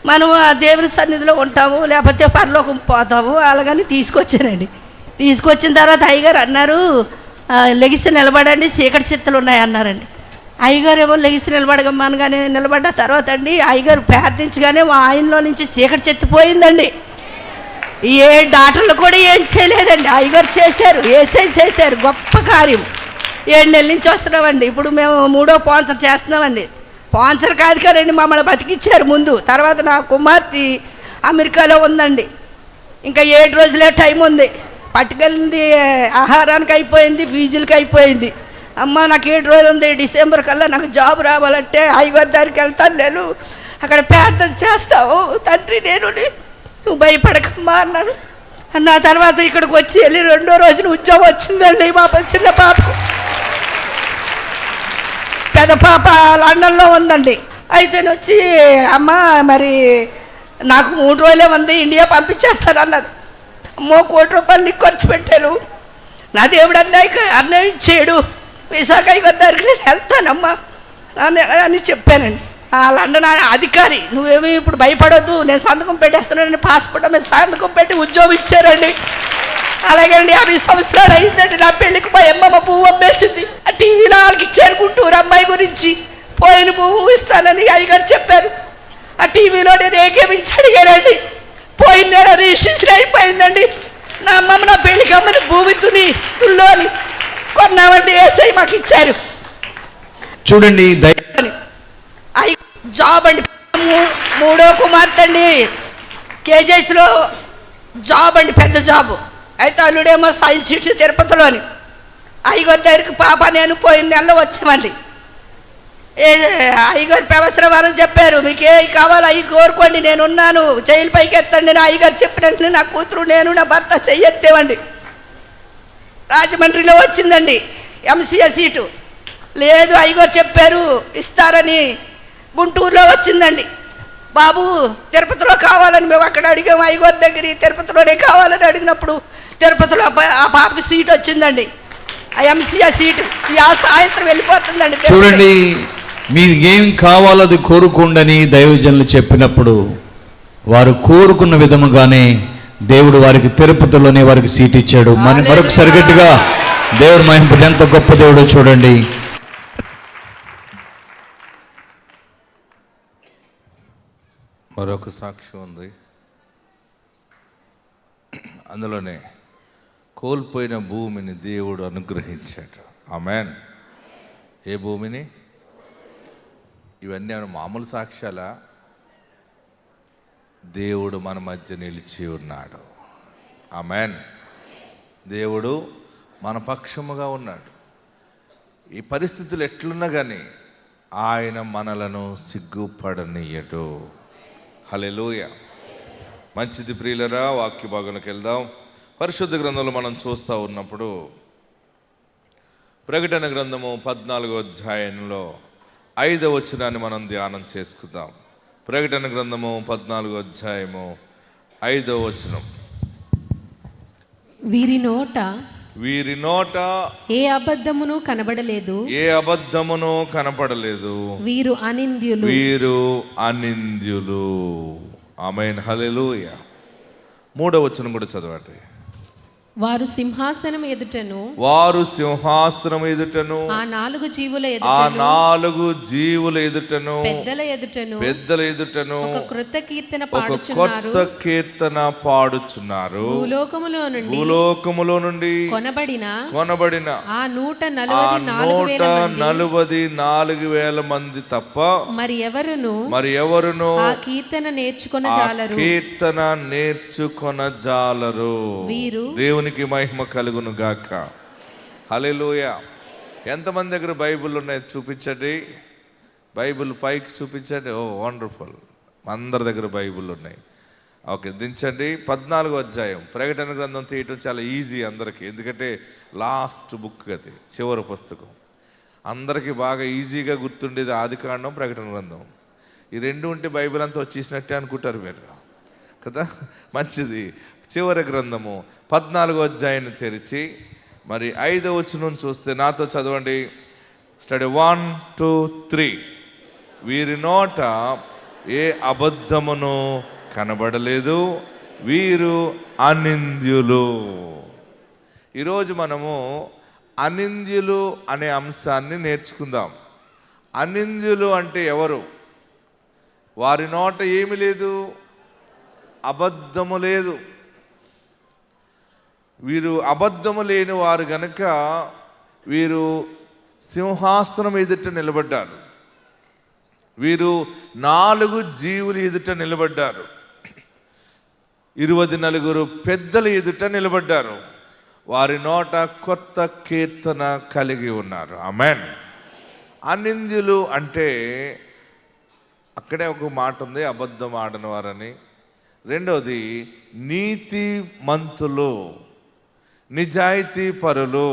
మనం ఆ దేవుని సన్నిధిలో ఉంటాము, లేకపోతే పరలోకం పోతాము. అలాగని తీసుకొచ్చానండి. తీసుకొచ్చిన తర్వాత అయ్యగారు అన్నారు, లెగిస్తే నిలబడండి, చీకటి చిత్తలు ఉన్నాయి అన్నారండి. అయ్యగారు ఏమో లెగిసి నిలబడగమ్మనగానే నిలబడ్డ తర్వాత అండి అయ్యగారు ప్రార్థించగానే ఆయనలో నుంచి చీకటి చెత్తిపోయిందండి. ఏ డాక్టర్లు కూడా ఏం చేయలేదండి, అయ్యగారు చేశారు, చేశారు గొప్ప కార్యం. 7 నెలల నుంచి వస్తున్నామండి. ఇప్పుడు మేము 3వ స్పాన్సర్ చేస్తున్నామండి. స్పాన్సర్ కాదు కదండి, మమ్మల్ని బతికిచ్చారు ముందు. తర్వాత నా కుమార్తె అమెరికాలో ఉందండి. ఇంకా 7 రోజులే టైం ఉంది. పట్టుకెళ్ళింది ఆహారానికి అయిపోయింది, ఫీజులకి అయిపోయింది. అమ్మ నాకు 7 రోజులు ఉంది, డిసెంబర్ కల్లా నాకు జాబ్ రావాలంటే అయ్యగారి దగ్గరికి వెళ్తాను, నేను అక్కడ ప్రార్థన చేస్తావు తండ్రి, నువ్వు భయపడకమ్మా అన్నాను. అన్న తర్వాత ఇక్కడికి వచ్చి వెళ్ళి 2వ రోజున ఉద్యోగం వచ్చిందండి. మా చిన్న పాప, పెద్ద పాప లండన్లో ఉందండి. అయితే వచ్చి అమ్మ మరి నాకు 3 రోజులే ఉంది, ఇండియా పంపించేస్తాను అన్నది. అమ్మో, ₹1 కోటి ఖర్చు పెట్టాను, నా దేవుడు అన్యాయం చేయడు, విశాఖ దగ్గరికి నేను వెళ్తానమ్మా అని చెప్పానండి. ఆ లండన్ అధికారి, నువ్వేమి ఇప్పుడు భయపడొద్దు, నేను సంతకం పెట్టేస్తున్నానని పాస్పోర్ట్ మీద సంతకం పెట్టి ఉద్యోగం ఇచ్చారండి. అలాగే అండి 50 సంవత్సరాలు అయిందండి నా పెళ్ళికి. మా అమ్మమ్మ పువ్వు అమ్మేసింది. ఆ టీవీలో వాళ్ళకి ఇచ్చారు గుంటూరు అమ్మాయి గురించి, పోయిన పువ్వు ఇస్తానని అయ్యగారు చెప్పారు. ఆ టీవీలో నేను ఏకేమించి అడిగానండి. పోయిన నెల రిజిస్ట్రేషన్ అయిపోయిందండి. నా అమ్మమ్మ నా పెళ్ళికి అమ్మని భూమి తుల్లోని కొన్నామండి, ఏసై మాకు ఇచ్చారు. చూడండి జాబ్ అండి, 3వ కుమార్తె అండి, కేజెస్లో జాబ్ అండి, పెద్ద జాబు. అయితే అల్లుడేమో సైన్స్ సిటీ తిరుపతిలోని. అయ్యగారి దగ్గరికి పాప నేను పోయిన నెలలో వచ్చామండి. అయ్యగారు ప్రవసరవారం చెప్పారు, మీకు ఏ కావాలో అవి కోరుకోండి, నేనున్నాను, జైలు పైకి ఎత్తండి. నా అయ్యగారు చెప్పినట్లు నా కూతురు నేను నా భర్త చెయ్యెత్తేవండి. రాజమండ్రిలో వచ్చిందండి ఎంసీఏ సీటు. లేదు అయ్యగారు చెప్పారు ఇస్తారని. గుంటూరులో వచ్చిందండి. బాబు తిరుపతిలో కావాలని మేము అక్కడ అడిగాము, అయ్యగారి దగ్గర తిరుపతిలోనే కావాలని అడిగినప్పుడు తిరుపతిలో ఆ పాపకి సీట్ వచ్చిందండి, ఆ ఎంసీఏ సీటు. ఆ సాయంత్రం వెళ్ళిపోతుందండి. చూడండి మీకు ఏం కావాలో అది కోరుకోండి దైవజనులు చెప్పినప్పుడు వారు కోరుకున్న విధముగానే దేవుడు వారికి తిరుపతిలోనే వారికి సీట్ ఇచ్చాడు. మరొకసారి గట్టిగా దేవుడు మహిమ, ఎంత గొప్ప దేవుడో చూడండి. మరొక సాక్ష్యం ఉంది, అందులోనే కోల్పోయిన భూమిని దేవుడు అనుగ్రహించాడు. ఆమేన్. ఏ భూమిని? ఇవన్నీ మామూలు సాక్ష్యాలా? దేవుడు మన మధ్య నిలిచి ఉన్నాడు. ఆమేన్. దేవుడు మన పక్షముగా ఉన్నాడు. ఈ పరిస్థితులు ఎట్లున్నా కానీ ఆయన మనలను సిగ్గుపడనీయడు. హల్లెలూయా. మంచిది ప్రియులరా, వాక్య భాగంలోకి వెళ్దాం. పరిశుద్ధ గ్రంథంలో మనం చూస్తూ ఉన్నప్పుడు ప్రకటన గ్రంథము 14వ అధ్యాయంలో 5వ వచనాన్ని మనం ధ్యానం చేసుకుందాం. ప్రకటన గ్రంథము 14వ అధ్యాయము 5వ వచనం. వీరి నోట ఏ అబద్ధమును కనబడలేదు. వీరు అనింద్యులు. ఆమేన్. హల్లెలూయా. 3వ వచనం కూడా చదవండి. వారు సింహాసనం ఎదుటను ఆ 4 జీవుల ఎదుటను పెద్దల ఎదుటను ఒక క్రొత్త కీర్తన పాడుచున్నారు. భూలోకములో నుండి కొనబడిన ఆ 144,000 మంది తప్ప మరి ఎవరును ఆ కీర్తన నేర్చుకొనజాలరు. దేవునికి మహిమ కలుగును గాక. హల్లెలూయా. ఎంతమంది దగ్గర బైబిల్ ఉన్నాయి చూపించండి. బైబిల్ పైకి చూపించండి. ఓ వండర్ఫుల్, అందరి దగ్గర బైబిల్ ఉన్నాయి. ఓకే, దించండి. 14వ అధ్యాయం. ప్రకటన గ్రంథం తీయటం చాలా ఈజీ అందరికీ, ఎందుకంటే లాస్ట్ బుక్ అది, చివరి పుస్తకం. అందరికీ బాగా ఈజీగా గుర్తుండేది ఆదికాండం, ప్రకటన గ్రంథం. ఈ రెండు ఉంటే బైబిల్ అంతా వచ్చేసినట్టే అనుకుంటారు మీరు కదా. మంచిది. చివరి గ్రంథము 14వ అధ్యాయాన్ని తెరిచి మరి 5వ వచనం చూస్తే నాతో చదవండి. స్టడీ 1, 2, 3. వీరి నోట ఏ అబద్ధమును కనబడలేదు, వీరు అనింద్యులు. ఈరోజు మనము అనింద్యులు అనే అంశాన్ని నేర్చుకుందాం. అనింద్యులు అంటే ఎవరు? వారి నోట ఏమి లేదు, అబద్ధము లేదు. వీరు అబద్ధము లేని వారు గనక వీరు సింహాసనం ఎదుట నిలబడ్డారు. వీరు 4 జీవులు ఎదుట నిలబడ్డారు. 24 పెద్దల ఎదుట నిలబడ్డారు. వారి నోట కొత్త కీర్తన కలిగి ఉన్నారు. ఆమేన్. అనింద్యులు అంటే అక్కడే ఒక మాట ఉంది, అబద్ధం ఆడని వారని. రెండవది నీతిమంతులు, నిజాయితీ పరులు.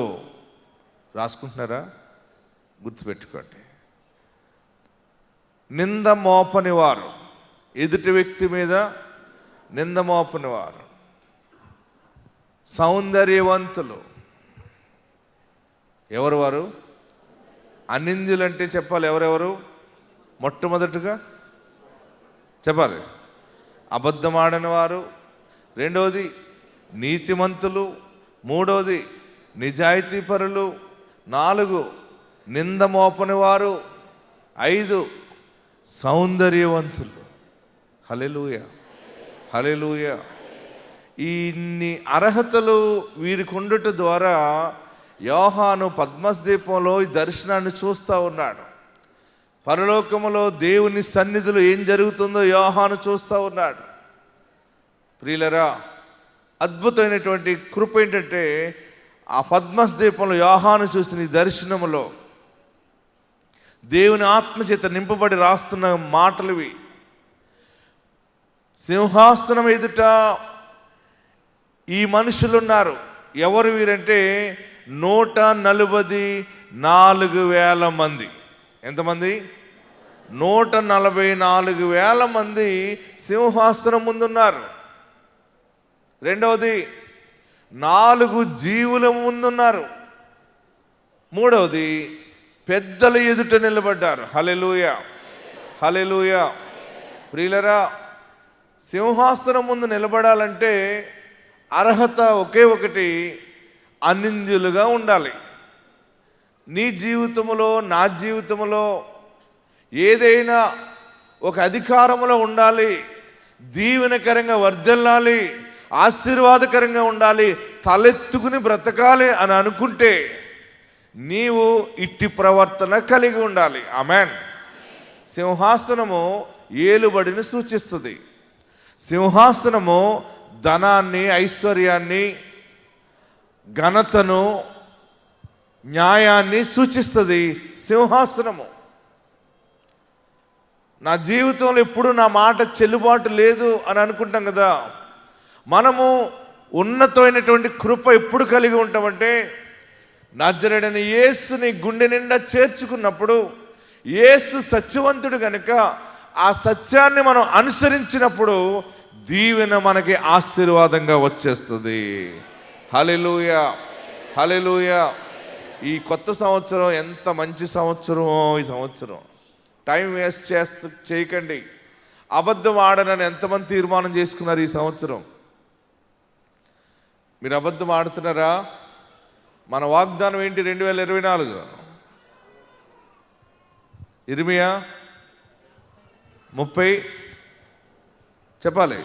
రాసుకుంటున్నారా? గుర్తుపెట్టుకోండి. నింద మోపని వారు, ఎదుటి వ్యక్తి మీద నింద మోపని వారు. సౌందర్యవంతులు. ఎవరు వారు? అనింద్యులు అంటే చెప్పాలి. ఎవరెవరు? మొట్టమొదటిగా చెప్పాలి, అబద్ధం ఆడని వారు. రెండవది నీతిమంతులు. మూడవది నిజాయితీ పరులు. 4 నింద మోపని వారు. 5 సౌందర్యవంతులు. హల్లెలూయా, హల్లెలూయా. ఇన్ని అర్హతలు వీరికి ఉండుట ద్వారా యోహాను పద్మస్ దీపంలో ఈ దర్శనాన్ని చూస్తూ ఉన్నాడు. పరలోకములో దేవుని సన్నిధిలో ఏం జరుగుతుందో యోహాను చూస్తూ ఉన్నాడు. ప్రియులరా, అద్భుతమైనటువంటి కృప ఏంటంటే ఆ పద్మస్ దీపంలో యోహాను చూసిన ఈ దర్శనములో దేవుని ఆత్మచేత నింపబడి రాస్తున్న మాటలువి. సింహాసనం ఎదుట ఈ మనుషులున్నారు. ఎవరు వీరంటే 144,000 మంది. ఎంతమంది? 144,000 మంది సింహాసనం ముందున్నారు. రెండవది 4 జీవుల ముందున్నారు. మూడవది పెద్దల ఎదుట నిలబడ్డారు. హల్లెలూయా, హల్లెలూయా. ప్రియులరా, సింహాసనం ముందు నిలబడాలంటే అర్హత ఒకే ఒకటి, అనింద్యులుగా ఉండాలి. నీ జీవితంలో, నా జీవితంలో ఏదైనా ఒక అధికారంలో ఉండాలి, దీవెనకరంగా వర్ధిల్లాలి, ఆశీర్వాదకరంగా ఉండాలి, తలెత్తుకుని బ్రతకాలి అని అనుకుంటే నీవు ఇట్టి ప్రవర్తన కలిగి ఉండాలి. ఆమేన్. సింహాసనము ఏలుబడిని సూచిస్తుంది. సింహాసనము ధనాన్ని, ఐశ్వర్యాన్ని, ఘనతను, న్యాయాన్ని సూచిస్తుంది. సింహాసనము. నా జీవితంలో ఎప్పుడు నా మాట చెల్లుబాటు లేదు అని అనుకుంటాం కదా. మనము ఉన్నతమైనటువంటి కృప ఎప్పుడు కలిగి ఉంటామంటే, నజరేయుడైన యేసుని గుండె నిండా చేర్చుకున్నప్పుడు, యేసు సత్యవంతుడు కనుక ఆ సత్యాన్ని మనం అనుసరించినప్పుడు దీవెన మనకి ఆశీర్వాదంగా వచ్చేస్తుంది. హల్లెలూయా, హల్లెలూయా. ఈ కొత్త సంవత్సరం ఎంత మంచి సంవత్సరమో. ఈ సంవత్సరం టైం వేస్ట్ చేయకండి. అబద్ధం ఆడనని ఎంతమంది తీర్మానం చేసుకున్నారు ఈ సంవత్సరం? మీరు అబద్ధం ఆడుతున్నారా? మన వాగ్దానం ఏంటి? 2024 ఇర్మియా 30 చెప్పాలి.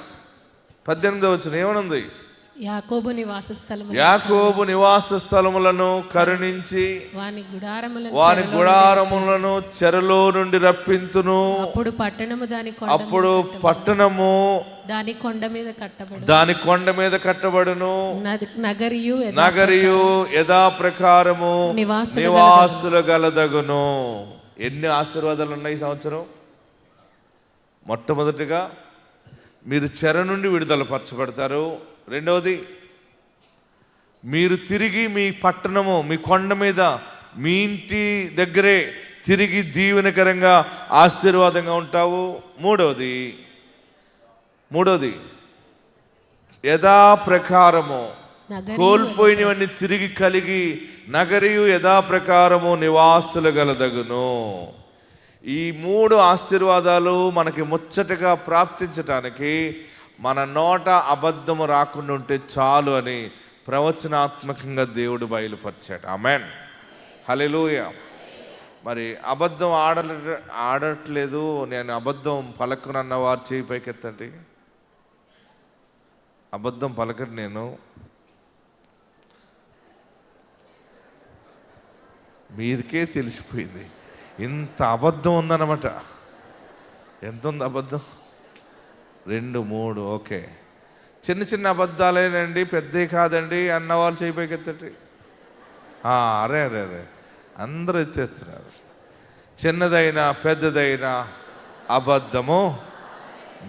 18వ వచనం ఏమనుంది? యాకోబు నివాస స్థలములను కరుణించి వాని గుడారములను చెరలో నుండి రప్పింతును. అప్పుడు పట్టణము దాని కొండ మీద కట్టబడును. నగరియు యథాప్రకారము నివాసులు గలదగును. ఎన్ని ఆశీర్వాదాలు ఉన్నాయి ఈ సంవత్సరం? మొట్టమొదటిగా మీరు చెర నుండి విడుదల పరచబడతారు. రెండవది, మీరు తిరిగి మీ పట్టణము, మీ కొండ మీద, మీ ఇంటి దగ్గరే తిరిగి దీవెనకరంగా ఆశీర్వాదంగా ఉంటావు. మూడవది యథాప్రకారము కోల్పోయినవన్నీ తిరిగి కలిగి నగరియు యథాప్రకారము నివాసులు గలదగును. ఈ 3 ఆశీర్వాదాలు మనకి ముచ్చటగా ప్రాప్తించటానికి మన నోట అబద్ధము రాకుండా ఉంటే చాలు అని ప్రవచనాత్మకంగా దేవుడు బయలుపరిచాడు. ఆమేన్, హల్లెలూయా. మరి అబద్ధం ఆడట్లేదు, నేను అబద్ధం పలకనన్న వారు చేయి పైకెత్తండి. అబద్ధం పలకడు నేను. మీరికే తెలిసిపోయింది ఇంత అబద్ధం ఉందన్నమాట. ఎంత ఉంది అబద్ధం? 2, 3. ఓకే, చిన్న చిన్న అబద్ధాలేనండి, పెద్దవి కాదండి అన్నవాళ్ళు చేయబోకెత్తండి. అరే అరే అరే అందరూ ఎత్తేస్తున్నారు. చిన్నదైనా పెద్దదైనా అబద్ధము.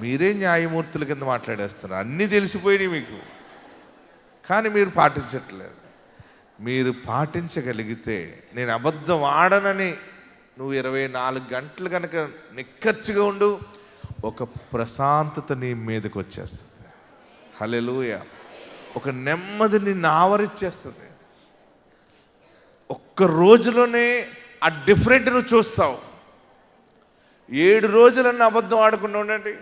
మీరే న్యాయమూర్తుల కింద మాట్లాడేస్తున్నారు. అన్నీ తెలిసిపోయినాయి మీకు, కానీ మీరు పాటించట్లేదు. మీరు పాటించగలిగితే, నేను అబద్ధం ఆడనని నువ్వు 24 గంటలు కనుక నిక్కచ్చిగా ఉండు, ఒక ప్రశాంతత నీ మీదకి వచ్చేస్తుంది. హల్లెలూయా. ఒక నెమ్మది నిన్ను ఆవరించేస్తుంది. ఒక్క రోజులోనే ఆ డిఫరెంట్ నువ్వు చూస్తావు. 7 రోజులన్నీ అబద్ధం ఆడకుండా ఉండండి,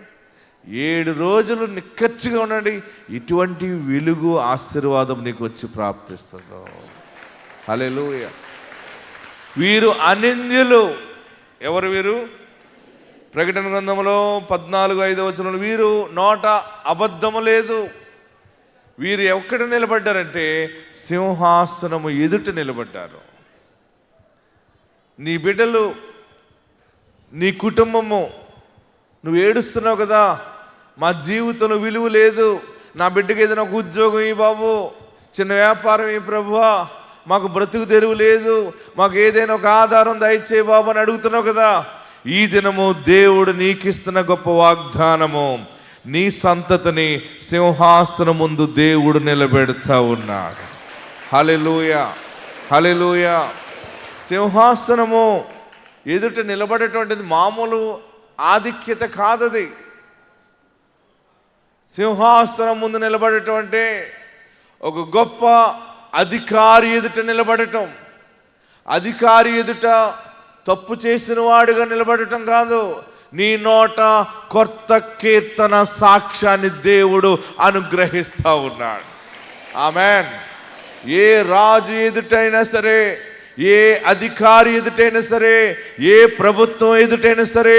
7 రోజులు నిక్కచ్చిగా ఉండండి. ఇటువంటి వెలుగు, ఆశీర్వాదం నీకు వచ్చి ప్రాప్తిస్తుందో. హల్లెలూయా. వీరు అనింద్యులు. ఎవరు వీరు? ప్రకటన గ్రంథంలో 14:5 వచనంలో వీరు నోట అబద్ధము లేదు. వీరు ఎక్కడ నిలబడ్డారంటే సింహాసనము ఎదుట నిలబడ్డారు. నీ బిడ్డలు, నీ కుటుంబము, నువ్వు ఏడుస్తున్నావు కదా, మా జీవితంలో విలువ లేదు, నా బిడ్డకి ఏదైనా ఒక ఉద్యోగం ఈ బాబు, చిన్న వ్యాపారం ఈ ప్రభువా, మాకు బ్రతుకు తెరువు లేదు, మాకు ఏదైనా ఒక ఆధారం దయచే బాబు అని అడుగుతున్నావు కదా. ఈ దినము దేవుడు నీకిస్తున్న గొప్ప వాగ్దానము, నీ సంతతిని సింహాసనం ముందు దేవుడు నిలబెడతా ఉన్నాడు. హల్లెలూయా, హల్లెలూయా. సింహాసనము ఎదుట నిలబడేటువంటిది మామూలు ఆధిక్యత కాదది. సింహాసనం ముందు నిలబడేటువంటి ఒక గొప్ప అధికారి ఎదుట నిలబడటం. అధికారి ఎదుట తప్పు చేసిన వాడుగా నిలబడటం కాదు, నీ నోట కొత్త కీర్తన సాక్ష్యాన్ని దేవుడు అనుగ్రహిస్తూ ఉన్నాడు. ఆమేన్. ఏ రాజు ఎదుటైనా సరే, ఏ అధికారి ఎదుటైనా సరే, ఏ ప్రభుత్వం ఎదుటైనా సరే,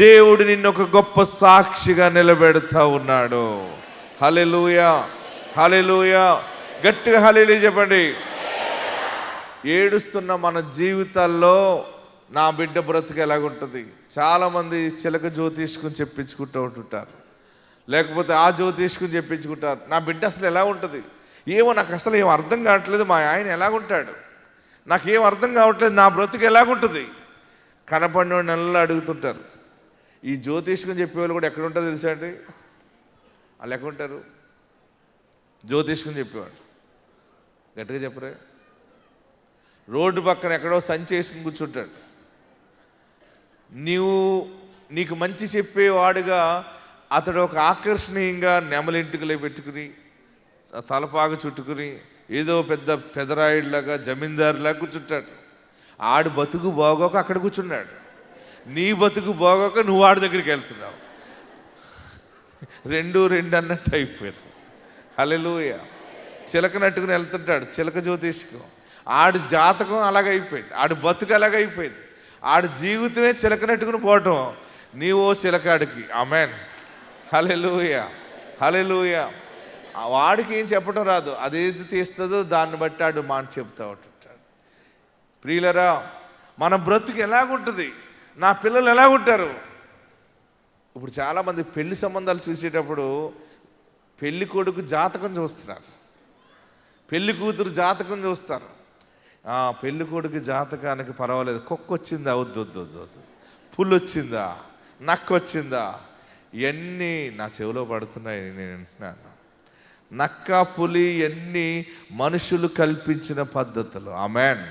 దేవుడు నిన్ను ఒక గొప్ప సాక్షిగా నిలబెడతా ఉన్నాడు. హల్లెలూయా, హల్లెలూయా. గట్టిగా హల్లెలూయా చెప్పండి. ఏడుస్తున్న మన జీవితాల్లో నా బిడ్డ బ్రతుకు ఎలాగుంటుంది? చాలామంది చిలక జ్యోతిష్కుని చెప్పించుకుంటూ ఉంటుంటారు, లేకపోతే ఆ జ్యోతిష్కుని చెప్పించుకుంటారు. నా బిడ్డ అసలు ఎలా ఉంటుంది ఏమో, నాకు అసలు ఏం అర్థం కావట్లేదు, మా ఆయన ఎలాగుంటాడు, నాకేం అర్థం కావట్లేదు, నా బ్రతుకు ఎలాగుంటుంది. కనపడిన నెలలు అడుగుతుంటారు. ఈ జ్యోతిష్కుని చెప్పేవాళ్ళు కూడా ఎక్కడ ఉంటారో తెలుసా అండి? వాళ్ళు ఎక్కడ ఉంటారు? జ్యోతిష్కుని చెప్పేవాడు గట్టిగా చెప్పరే, రోడ్డు పక్కన ఎక్కడో సంచి వేసుకుని కూర్చుంటాడు. నీకు మంచి చెప్పేవాడుగా అతడు ఒక ఆకర్షణీయంగా నెమలింటికలే పెట్టుకుని, తలపాగా చుట్టుకుని, ఏదో పెద్ద పెదరాయుడిలాగా జమీందారులాగా కూర్చుంటాడు. ఆడు బతుకు బాగోక అక్కడ కూర్చున్నాడు, నీ బతుకు బాగోక నువ్వు వాడి దగ్గరికి వెళ్తున్నావు. రెండు అన్నట్టు అయిపోతుంది. హల్లెలూయా. చిలక నట్టుకుని వెళ్తుంటాడు, చిలక జ్యోతిష్కం. ఆడి జాతకం అలాగైపోయింది, ఆడి బతుకు అలాగైపోయింది, ఆడి జీవితమే చిలక నట్టుకుని పోవటం, నీవో చిలకాడికి. ఆమేన్. హల్లెలూయా, హల్లెలూయా. వాడికి ఏం చెప్పడం రాదు, అదేది తీస్తుందో దాన్ని బట్టి ఆడు మాట చెప్తా ఉంటుంటాడు. ప్రియులరా, మన బ్రతుకు ఎలాగుంటుంది, నా పిల్లలు ఎలాగుంటారు? ఇప్పుడు చాలామంది పెళ్లి సంబంధాలు చూసేటప్పుడు పెళ్లి కొడుకు జాతకం చూస్తున్నారు, పెళ్లి కూతురు జాతకం చూస్తారు. పెళ్లి కొడుకు జాతకానికి పర్వాలేదు, కుక్క వచ్చిందా, వద్దు, పుల్లు వచ్చిందా, నక్క వచ్చిందా, ఇవన్నీ నా చెవిలో పడుతున్నాయి, నేను వింటున్నాను. నక్క, పులి ఇవన్నీ మనుషులు కల్పించిన పద్ధతులు. ఆమేన్.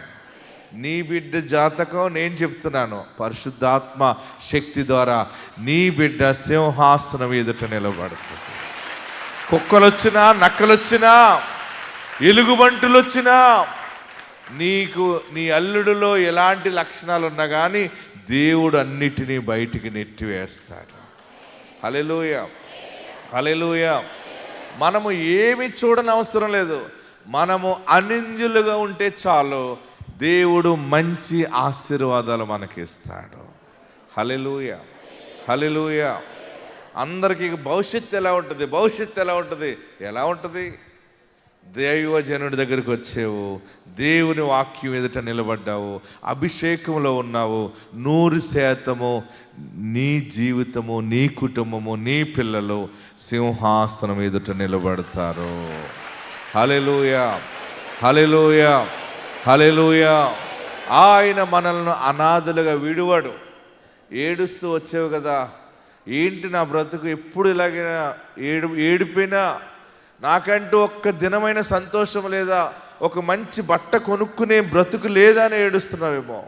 నీ బిడ్డ జాతకం నేను చెప్తున్నాను, పరిశుద్ధాత్మ శక్తి ద్వారా నీ బిడ్డ సింహాసనం ఎదుట నిలబడుతుంది. కుక్కలు వచ్చినా, నక్కలు వచ్చినా, ఎలుగుబంటులు వచ్చినా, నీకు నీ అల్లుడిలో ఎలాంటి లక్షణాలు ఉన్నా కానీ దేవుడు అన్నిటినీ బయటికి నెట్టివేస్తాడు. హల్లెలూయా, హల్లెలూయా. మనము ఏమి చూడని అవసరం లేదు, మనము అనింద్యులుగా ఉంటే చాలు, దేవుడు మంచి ఆశీర్వాదాలు మనకి ఇస్తాడు. హల్లెలూయా, హల్లెలూయా. అందరికీ భవిష్యత్తు ఎలా ఉంటుంది, భవిష్యత్తు ఎలా ఉంటుంది, ఎలా ఉంటుంది? దైవజనుడి దగ్గరికి వచ్చావు, దేవుని వాక్యం ఎదుట నిలబడ్డావు, అభిషేకంలో ఉన్నావు, 100% నీ జీవితము, నీ కుటుంబము, నీ పిల్లలు సింహాసనం ఎదుట నిలబడతారు. హల్లెలూయా, హల్లెలూయా, హల్లెలూయా. ఆయన మనల్ని అనాథలుగా విడువాడు. ఏడుస్తూ వచ్చావు కదా, ఏంటి నా బ్రతుకు ఎప్పుడు ఇలాగైనా ఏడిపోయినా, నాకంటూ ఒక్క దినమైన సంతోషం లేదా, ఒక మంచి బట్ట కొనుక్కునే బ్రతుకు లేదా అని ఏడుస్తున్నావేమో.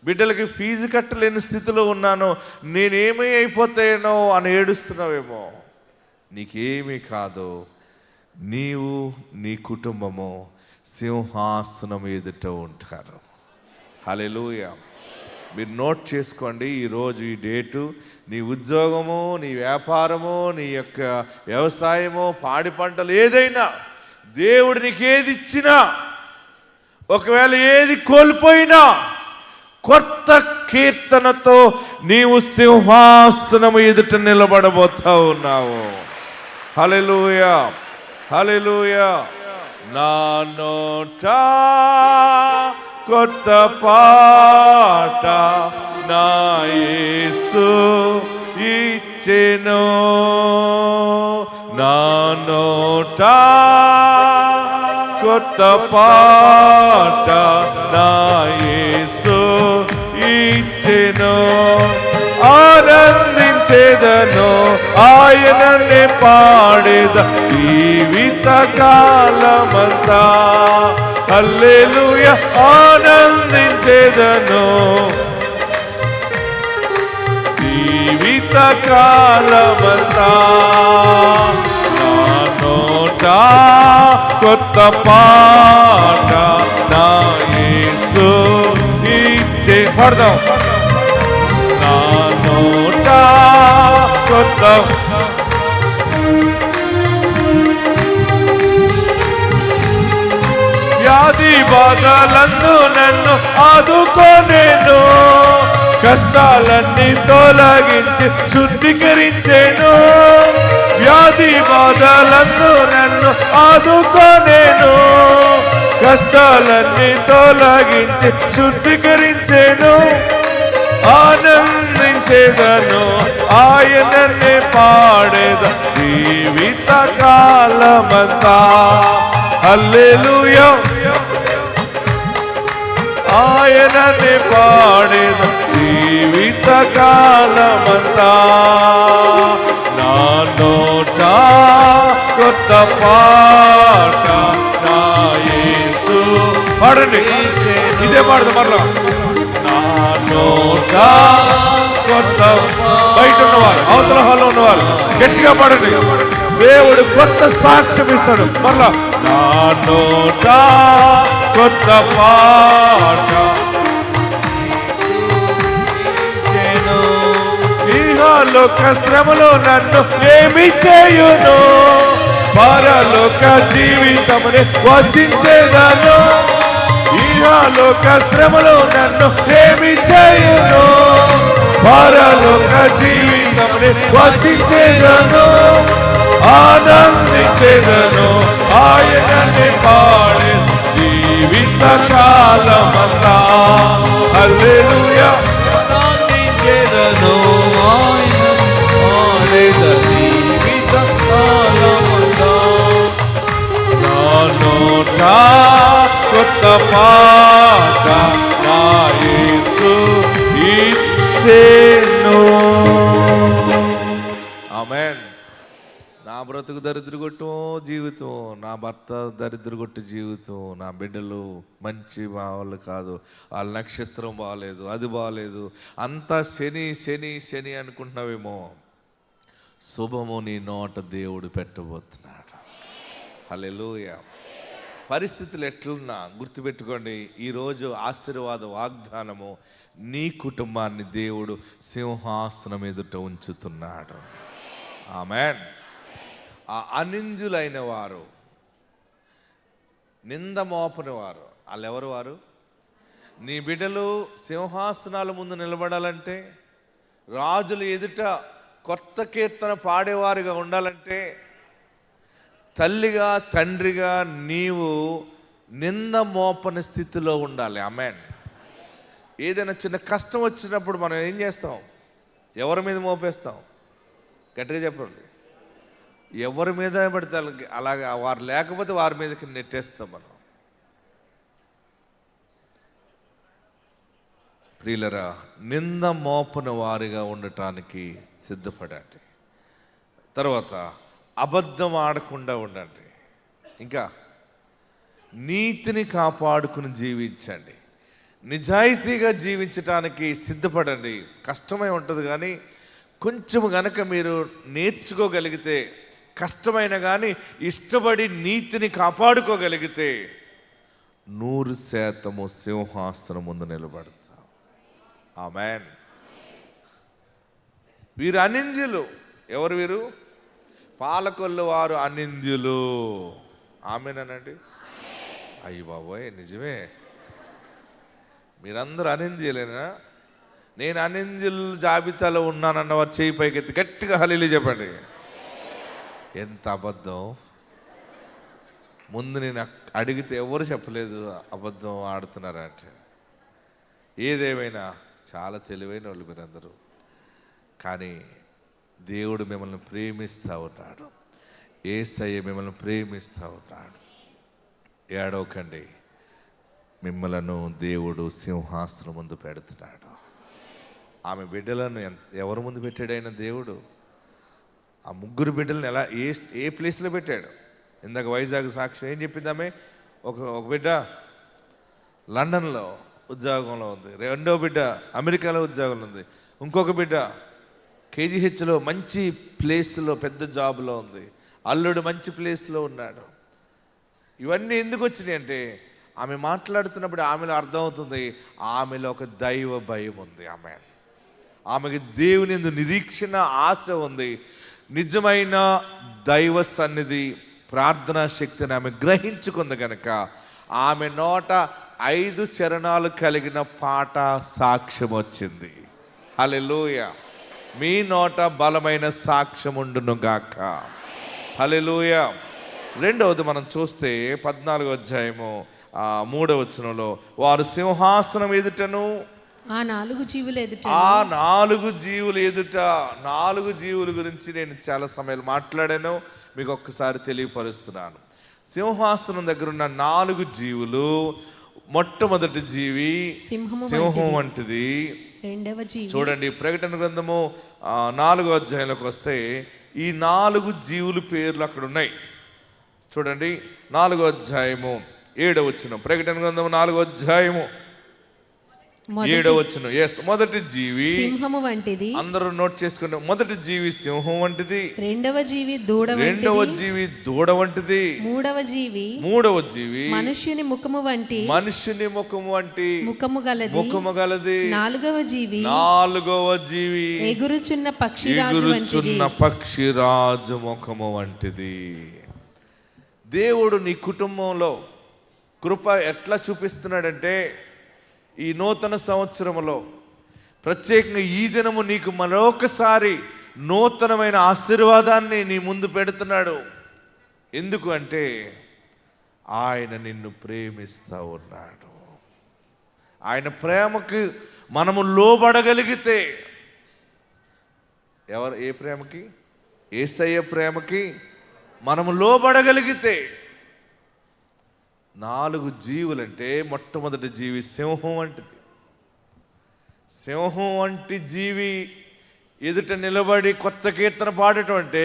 బిడ్డలకి ఫీజు కట్టలేని స్థితిలో ఉన్నాను, నేనేమీ అయిపోతాయేనో అని ఏడుస్తున్నావేమో. నీకేమీ కాదు, నీవు నీ కుటుంబము సింహాసనం ఎదుట ఉంటారు. హల్లెలూయా. మీరు నోట్ చేసుకోండి, ఈరోజు ఈ డేటు. నీ ఉద్యోగము, నీ వ్యాపారము, నీ యొక్క వ్యవసాయము, పాడి పంటలు, ఏదైనా దేవుడు నీకు ఏది ఇచ్చినా, ఒకవేళ ఏది కోల్పోయినా, కొత్త కీర్తనతో నీవు సింహాసనము ఎదుట నిలబడబోతా ఉన్నావు. హల్లెలూయా, హల్లెలూయా. నా నోట కొత్త పాట నా యేసు ఇచ్చెను, నా నోట కొత్త పాట నా యేసు ఇచ్చెను, ఆనందించేదను ఆయననే పాడేద జీవిత కాలమంతా. హల్లెలూయా. ఆనందించేదను జీవిత కాలమంతా, నా నోట కొత్త పాట నా యేసు ఇచ్చే. పాడదాం. నా నోట కొత్త వ్యాధి బాధలందు నన్ను ఆదుకోనేను, కష్టాలన్నీ తొలగించి శుద్ధీకరించేను. వ్యాధి బాధలందు నన్ను ఆదుకోనేను, కష్టాలన్నీ తొలగించి శుద్ధీకరించేను. ఆనందించేదను ఆయననే పాడేద జీవిత కాలమంతా. హల్లెలూయా, ఆయననే పాడేద జీవిత కాలమంతా. నా నోట కొత్త పాట నా యేసు. పాడండి, ఇదే పాడదు మరలా. నా నోట కొత్త, బయట ఉన్నవారు, అవతల హాల్లో ఉన్నవారు గట్టిగా పాడండి. దేవుడు కొత్త సాక్ష్యం ఇస్తాడు మరలా. నా నోట కొత్త పాట ఇహలోక శ్రమలో నన్ను ఏమి చేయును, పరలోక జీవితముని వచించేదను. ఇహలోక శ్రమలో నన్ను ఏమి చేయును, పరలోక జీవితముని వచించేదను. ఆనందించేదను ఆయనని పాడే జీవిత కాలమంతా. హల్లెలూయా, ఆనందించేదను ఆయనని పాడే జీవిత కాలమంతా. నా నోట కొత్త పాట నా యేసు ఇచ్చెను. ఆమేన్. నా బ్రతుకు దరిద్రగొట్టు జీవితం, నా భర్త దరిద్రగొట్టు జీవితం, నా బిడ్డలు మంచి వాళ్ళు కాదు, వాళ్ళ నక్షత్రం బాగాలేదు, అది బాగాలేదు, అంతా శని శని శని అనుకుంటున్నావేమో. శుభము నీ నోట దేవుడు పెట్టబోతున్నాడు. హల్లెలూయా. పరిస్థితులు ఎట్లున్నా గుర్తుపెట్టుకోండి, ఈరోజు ఆశీర్వాద వాగ్దానము నీ కుటుంబాన్ని దేవుడు సింహాసనం ఎదుట ఉంచుతున్నాడు. ఆమేన్. ఆ అనిందులైన వారు, నింద మోపని వారు, వాళ్ళు ఎవరు? వారు నీ బిడ్డలు సింహాసనాల ముందు నిలబడాలంటే, రాజుల ఎదుట కొత్త కీర్తన పాడేవారుగా ఉండాలంటే, తల్లిగా తండ్రిగా నీవు నింద మోపని స్థితిలో ఉండాలి. ఆమేన్. ఏదైనా చిన్న కష్టం వచ్చినప్పుడు మనం ఏం చేస్తాం? ఎవరి మీద మోపేస్తాం? గట్టిగా చెప్పండి. ఎవరి మీద పడితే అలాగా, వారు లేకపోతే వారి మీదకి నెట్టేస్తాం మనం. ప్రియులరా, నింద మోపని వారిగా ఉండటానికి సిద్ధపడండి. తర్వాత అబద్ధం ఆడకుండా ఉండండి. ఇంకా నీతిని కాపాడుకుని జీవించండి. నిజాయితీగా జీవించటానికి సిద్ధపడండి. కష్టమై ఉంటుంది, కానీ కొంచెం గనక మీరు నేర్చుకోగలిగితే, కష్టమైన కానీ ఇష్టపడి నీతిని కాపాడుకోగలిగితే 100% సింహాసనం ముందు నిలబడతాం. ఆమేన్. వీరు అనింద్యులు. ఎవరు వీరు? పాలకొల్లు వారు అనింద్యులు. ఆమేనండి. అయ్యి బాబోయ్, నిజమే. మీరందరూ అనింద్యులేనా? నేను అనింద్యుల జాబితాలో ఉన్నానన్న వారు చేయి పైకెత్తి గట్టిగా హల్లెలూయా చెప్పండి. ఎంత అబద్ధం! ముందు నేను అడిగితే ఎవరు చెప్పలేదు అబద్ధం ఆడుతున్నారంటే. ఏదేమైనా చాలా తెలివైన వాళ్ళు మీరందరూ. కానీ దేవుడు మిమ్మల్ని ప్రేమిస్తూ ఉన్నాడు. యేసయ్య మిమ్మల్ని ప్రేమిస్తూ ఉన్నాడు. ఏడవకండి. మిమ్మలను దేవుడు సింహాసనం ముందు పెడుతున్నాడు. ఆమె బిడ్డలను ఎవరి ముందు పెట్టాడు ఆయన దేవుడు? ఆ ముగ్గురు బిడ్డలను ఎలా ఏ ప్లేస్లో పెట్టాడు? ఇందాక వైజాగ్ సాక్ష్యం ఏం చెప్పింది ఆమె? ఒక బిడ్డ లండన్లో ఉద్యోగంలో ఉంది, రెండో బిడ్డ అమెరికాలో ఉద్యోగంలో ఉంది, ఇంకొక బిడ్డ కేజీహెచ్లో మంచి ప్లేస్లో పెద్ద జాబ్లో ఉంది, అల్లుడు మంచి ప్లేస్లో ఉన్నాడు. ఇవన్నీ ఎందుకు వచ్చినాయి అంటే ఆమె మాట్లాడుతున్నప్పుడు ఆమెలో అర్థమవుతుంది, ఆమెలో ఒక దైవ భయం ఉంది. ఆమెకి దేవుని యందు నిరీక్షణ, ఆశ ఉంది. నిజమైన దైవ సన్నిధి, ప్రార్థనా శక్తిని ఆమె గ్రహించుకుంది కనుక ఆమె నోట 5 చరణాలు కలిగిన పాట సాక్ష్యం వచ్చింది. హల్లెలూయా. మీ నోట బలమైన సాక్ష్యం ఉండును గాక. హల్లెలూయా. రెండవది మనం చూస్తే 14వ అధ్యాయము 3వ వచనంలో, వారు సింహాసనం ఎదుటను ఆ 4 జీవులు ఎదుట, ఆ 4 జీవులు ఎదుట. 4 జీవుల గురించి నేను చాలా సమయాలు మాట్లాడాను, మీకు ఒక్కసారి తెలియపరుస్తున్నాను. సింహాసనం దగ్గర ఉన్న 4 జీవులు, మొట్టమొదటి జీవి సింహం వంటిది. రెండవ జీవి, చూడండి ప్రకటన గ్రంథము 4వ అధ్యాయంలోకి వస్తే ఈ 4 జీవుల పేర్లు అక్కడ ఉన్నాయి. చూడండి 4వ అధ్యాయము 7వ వచనం. ప్రకటన గ్రంథము 4వ అధ్యాయము 7వ వచనం. మొదటి జీవి సింహము వంటిది. అందరూ నోట్ చేసుకోండి. మొదటి జీవి సింహం వంటిది. రెండవ జీవి దూడ వంటిది. రెండవ జీవి దూడ వంటిది. మూడవ జీవి మనుష్యుని ముఖము వంటి ముఖము గలది. నాలుగవ జీవి ఎగురుచున్న పక్షిరాజు ముఖము వంటిది. దేవుడు నీ కుటుంబంలో కృప ఎట్లా చూపిస్తున్నాడంటే, ఈ నూతన సంవత్సరంలో ప్రత్యేకంగా ఈ దినము నీకు మరొకసారి నూతనమైన ఆశీర్వాదాన్ని నీ ముందు పెడుతున్నాడు. ఎందుకు అంటే ఆయన నిన్ను ప్రేమిస్తూ ఉన్నాడు. ఆయన ప్రేమకు మనము లోబడగలిగితే, ఏ ప్రేమకి? యేసయ్య ప్రేమకి మనము లోబడగలిగితే, 4 జీవులంటే మొట్టమొదటి జీవి సింహం వంటిది. సింహం వంటి జీవి ఎదుట నిలబడి కొత్త కీర్తన పాడటం అంటే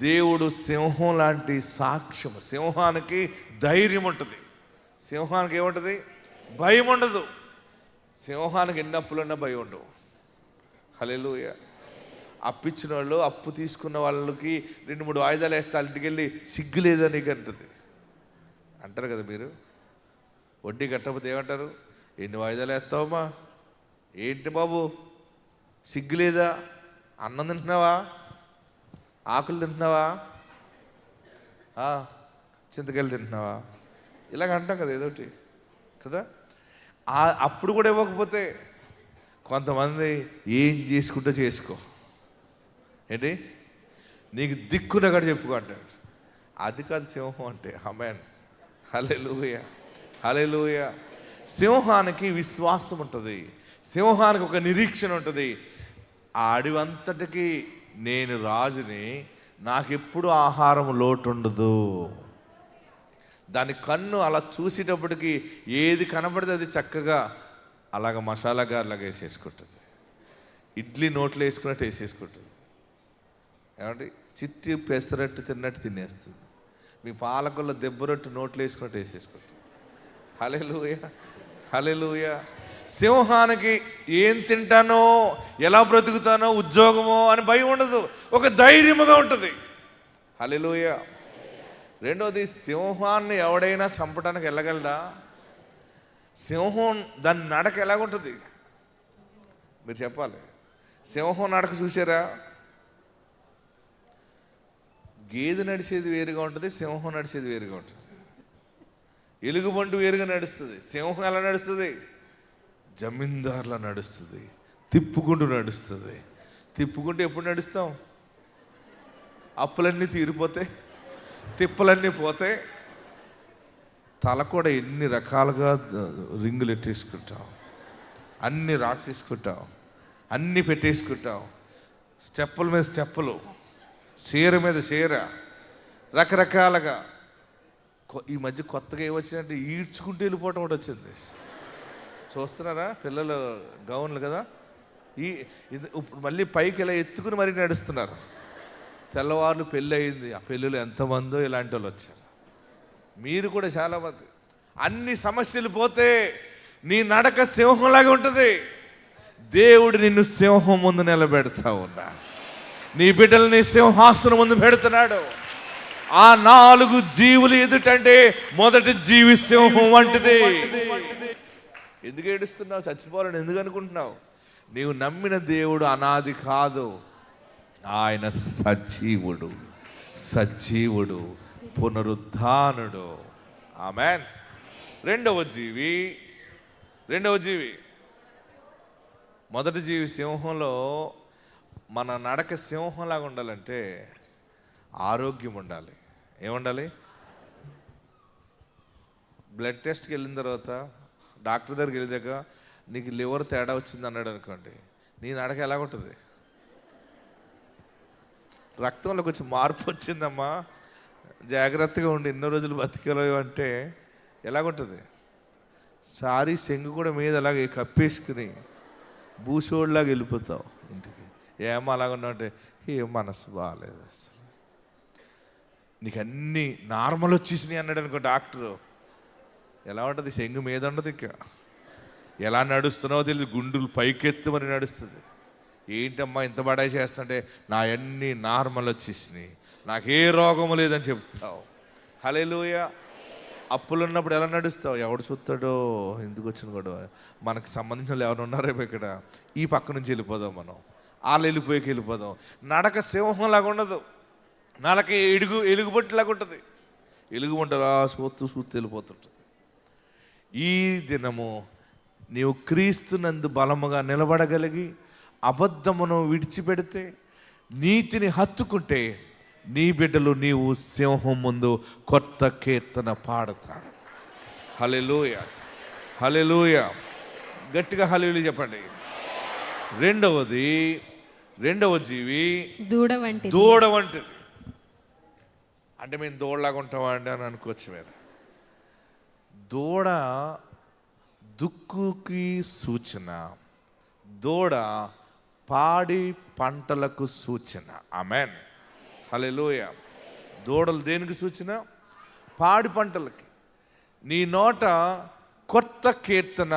దేవుడు సింహం లాంటి సాక్ష్యం. సింహానికి ధైర్యం ఉంటుంది. సింహానికి ఏముంటుంది? భయం ఉండదు. సింహానికి ఎన్ని అప్పులున్నా భయం ఉండవు. హల్లెలూయా. అప్పిచ్చిన వాళ్ళు, అప్పు తీసుకున్న వాళ్ళకి 2-3 వాయిదాలు వేస్తే ఇంటికి వెళ్ళి సిగ్గు లేదా నీకు అంటుంది అంటారు కదా. మీరు వడ్డీ కట్టకపోతే ఏమంటారు? ఎన్ని వాయిదాలు వేస్తావమ్మా? ఏంటి బాబు సిగ్గు లేదా? అన్నం తింటున్నావా? ఆకులు తింటున్నావా? చింతకాయలు తింటున్నావా? ఇలాగ అంటాం కదా ఏదోటి కదా. అప్పుడు కూడా ఇవ్వకపోతే కొంతమంది ఏం చేసుకుంటూ చేసుకో, ఏంటి నీకు దిక్కున కూడా చెప్పుకో అంటాడు. అది కాదు సింహం అంటే. ఆమేన్. హల్లెలూయా, హల్లెలూయా. సింహానికి విశ్వాసం ఉంటుంది. సింహానికి ఒక నిరీక్షణ ఉంటుంది. ఆ అడవి అంతటికి నేను రాజుని, నాకెప్పుడు ఆహారం లోటు ఉండదు. దాని కన్ను అలా చూసేటప్పటికి ఏది కనబడితే అది చక్కగా అలాగ మసాలా గారులాగా వేసేసుకుంటుంది. ఇడ్లీ నోట్లో వేసుకున్నట్టు వేసేసుకుంటుంది. ఏమంటే చిట్టి పెసరట్టు తిన్నట్టు తినేస్తుంది. మీ పాలకొల్ల దెబ్బ రొట్టు నోట్లో వేసుకున్నట్టు వేసేసుకుంటుంది. హల్లెలూయా, హల్లెలూయా. సింహానికి ఏం తింటానో, ఎలా బ్రతుకుతానో, ఉద్యోగమో అని భయం ఉండదు. ఒక ధైర్యముగా ఉంటుంది. హల్లెలూయా. రెండోది, సింహాన్ని ఎవడైనా చంపడానికి వెళ్ళగలడా? సింహం దాని నడక ఎలాగుంటుంది మీరు చెప్పాలి. సింహం నడక చూసారా? గేదె నడిచేది వేరుగా ఉంటుంది, సింహం నడిచేది వేరుగా ఉంటుంది. ఎలుగుబంటు వేరుగా నడుస్తుంది. సింహం ఎలా నడుస్తుంది? జమీందార్లా నడుస్తుంది. తిప్పుకుంటూ నడుస్తుంది. తిప్పుకుంటూ ఎప్పుడు నడుస్తాం? అప్పులన్నీ తీరిపోతాయి, తిప్పలన్నీ పోతే, తల కూడా ఎన్ని రకాలుగా రింగులు ఎట్టేసుకుంటాం, అన్నీ రాసేసుకుంటాం, అన్నీ పెట్టేసుకుంటాం. స్టెప్పుల మీద స్టెప్పులు, చీర మీద చీర, రకరకాలుగా. ఈ మధ్య కొత్తగా ఏమొచ్చిందంటే ఈడ్చుకుంటూ వెళ్ళిపోవటం ఒకటి వచ్చింది. చూస్తున్నారా? పిల్లలు గౌన్లు కదా, ఇప్పుడు మళ్ళీ పైకి ఇలా ఎత్తుకుని మరీ నడుస్తున్నారు. తెల్లవారులు పెళ్ళి అయింది, ఆ పెళ్ళిలో ఎంతమందో ఇలాంటి వాళ్ళు వచ్చారు. మీరు కూడా చాలామంది. అన్ని సమస్యలు పోతే నీ నడక సింహంలాగా ఉంటుంది. దేవుడు నిన్ను సింహం ముందు నిలబెడతా ఉన్నా. నీ బిడ్డల్ని సింహాసనం ముందు పెడుతున్నాడు. ఆ 4 జీవులు ఎదుటంటే మొదటి జీవి సింహం వంటిది. ఎందుకు ఏడుస్తున్నావు? చచ్చిపోవాలని ఎందుకు అనుకుంటున్నావు? నీవు నమ్మిన దేవుడు అనాది కాదు, ఆయన సజీవుడు, సజీవుడు, పునరుద్ధానుడు. ఆమేన్. రెండవ జీవి మొదటి జీవి సింహంలో మన నడక సింహంలాగా ఉండాలంటే ఆరోగ్యం ఉండాలి. ఏముండాలి? బ్లడ్ టెస్ట్కి వెళ్ళిన తర్వాత డాక్టర్ దగ్గరికి వెళ్ళాక నీకు లివర్ తేడా వచ్చింది అన్నాడు అనుకోండి, నీ నడక ఎలాగుంటుంది? రక్తంలో కొంచెం మార్పు వచ్చిందమ్మా, జాగ్రత్తగా ఉండి ఎన్నో రోజులు బతికలేవు అంటే ఎలాగుంటుంది? సారీ శంగు కూడా మీద అలాగే కప్పేసుకుని భూసోడ్లాగా వెళ్ళిపోతావు ఇంటికి. ఏమో అలాగున్నావు అంటే ఏం మనసు బాగాలేదు, అసలు నీకు అన్నీ నార్మల్ వచ్చేసినాయి అన్నాడు అనుకో డాక్టరు, ఎలా ఉంటుంది? శంగు మీద ఉండదు. ఇక ఎలా నడుస్తున్నావో తెలియదు, గుండులు పైకెత్తు మరి నడుస్తుంది. ఏంటమ్మా ఇంత బడాయి చేస్తుంటే నా అన్నీ నార్మల్ వచ్చేసినాయి, నాకు ఏ రోగము లేదని చెప్తావు. హల్లెలూయా. అప్పులు ఉన్నప్పుడు ఎలా నడుస్తావు? ఎవడు చూస్తాడో, ఎందుకు వచ్చిన గొడవ, మనకు సంబంధించిన వాళ్ళు ఎవరు ఉన్నారేమో ఇక్కడ, ఈ పక్క నుంచి వెళ్ళిపోదాం, మనం వాళ్ళు వెళ్ళిపోయాక వెళ్ళిపోదాం. నడక సింహంలాగా ఉండదు, నడక ఎలుగుబంటిలాగా ఉంటుంది. ఎలుగుబంటలా సూత్తు వెళ్ళిపోతుంటుంది. ఈ దినము నీవు క్రీస్తునందు బలముగా నిలబడగలిగి అబద్ధమును విడిచిపెడితే, నీతిని హత్తుకుంటే, నీ బిడ్డలు నీవు సింహం ముందు కొత్త కీర్తన పాడతాడు. హల్లెలూయా, హల్లెలూయా. గట్టిగా హల్లెలూయా చెప్పండి. రెండవ జీవి దూడ వంటిది. అంటే మేము దూడలాగా ఉంటామా అండి అని అనుకోవచ్చు మీరు. దూడ దుక్కుకి సూచన, దూడ పాడి పంటలకు సూచన. ఆమేన్, హల్లెలూయా. దూడలు దేనికి సూచన? పాడి పంటలకి. నీ నోట కొత్త కీర్తన,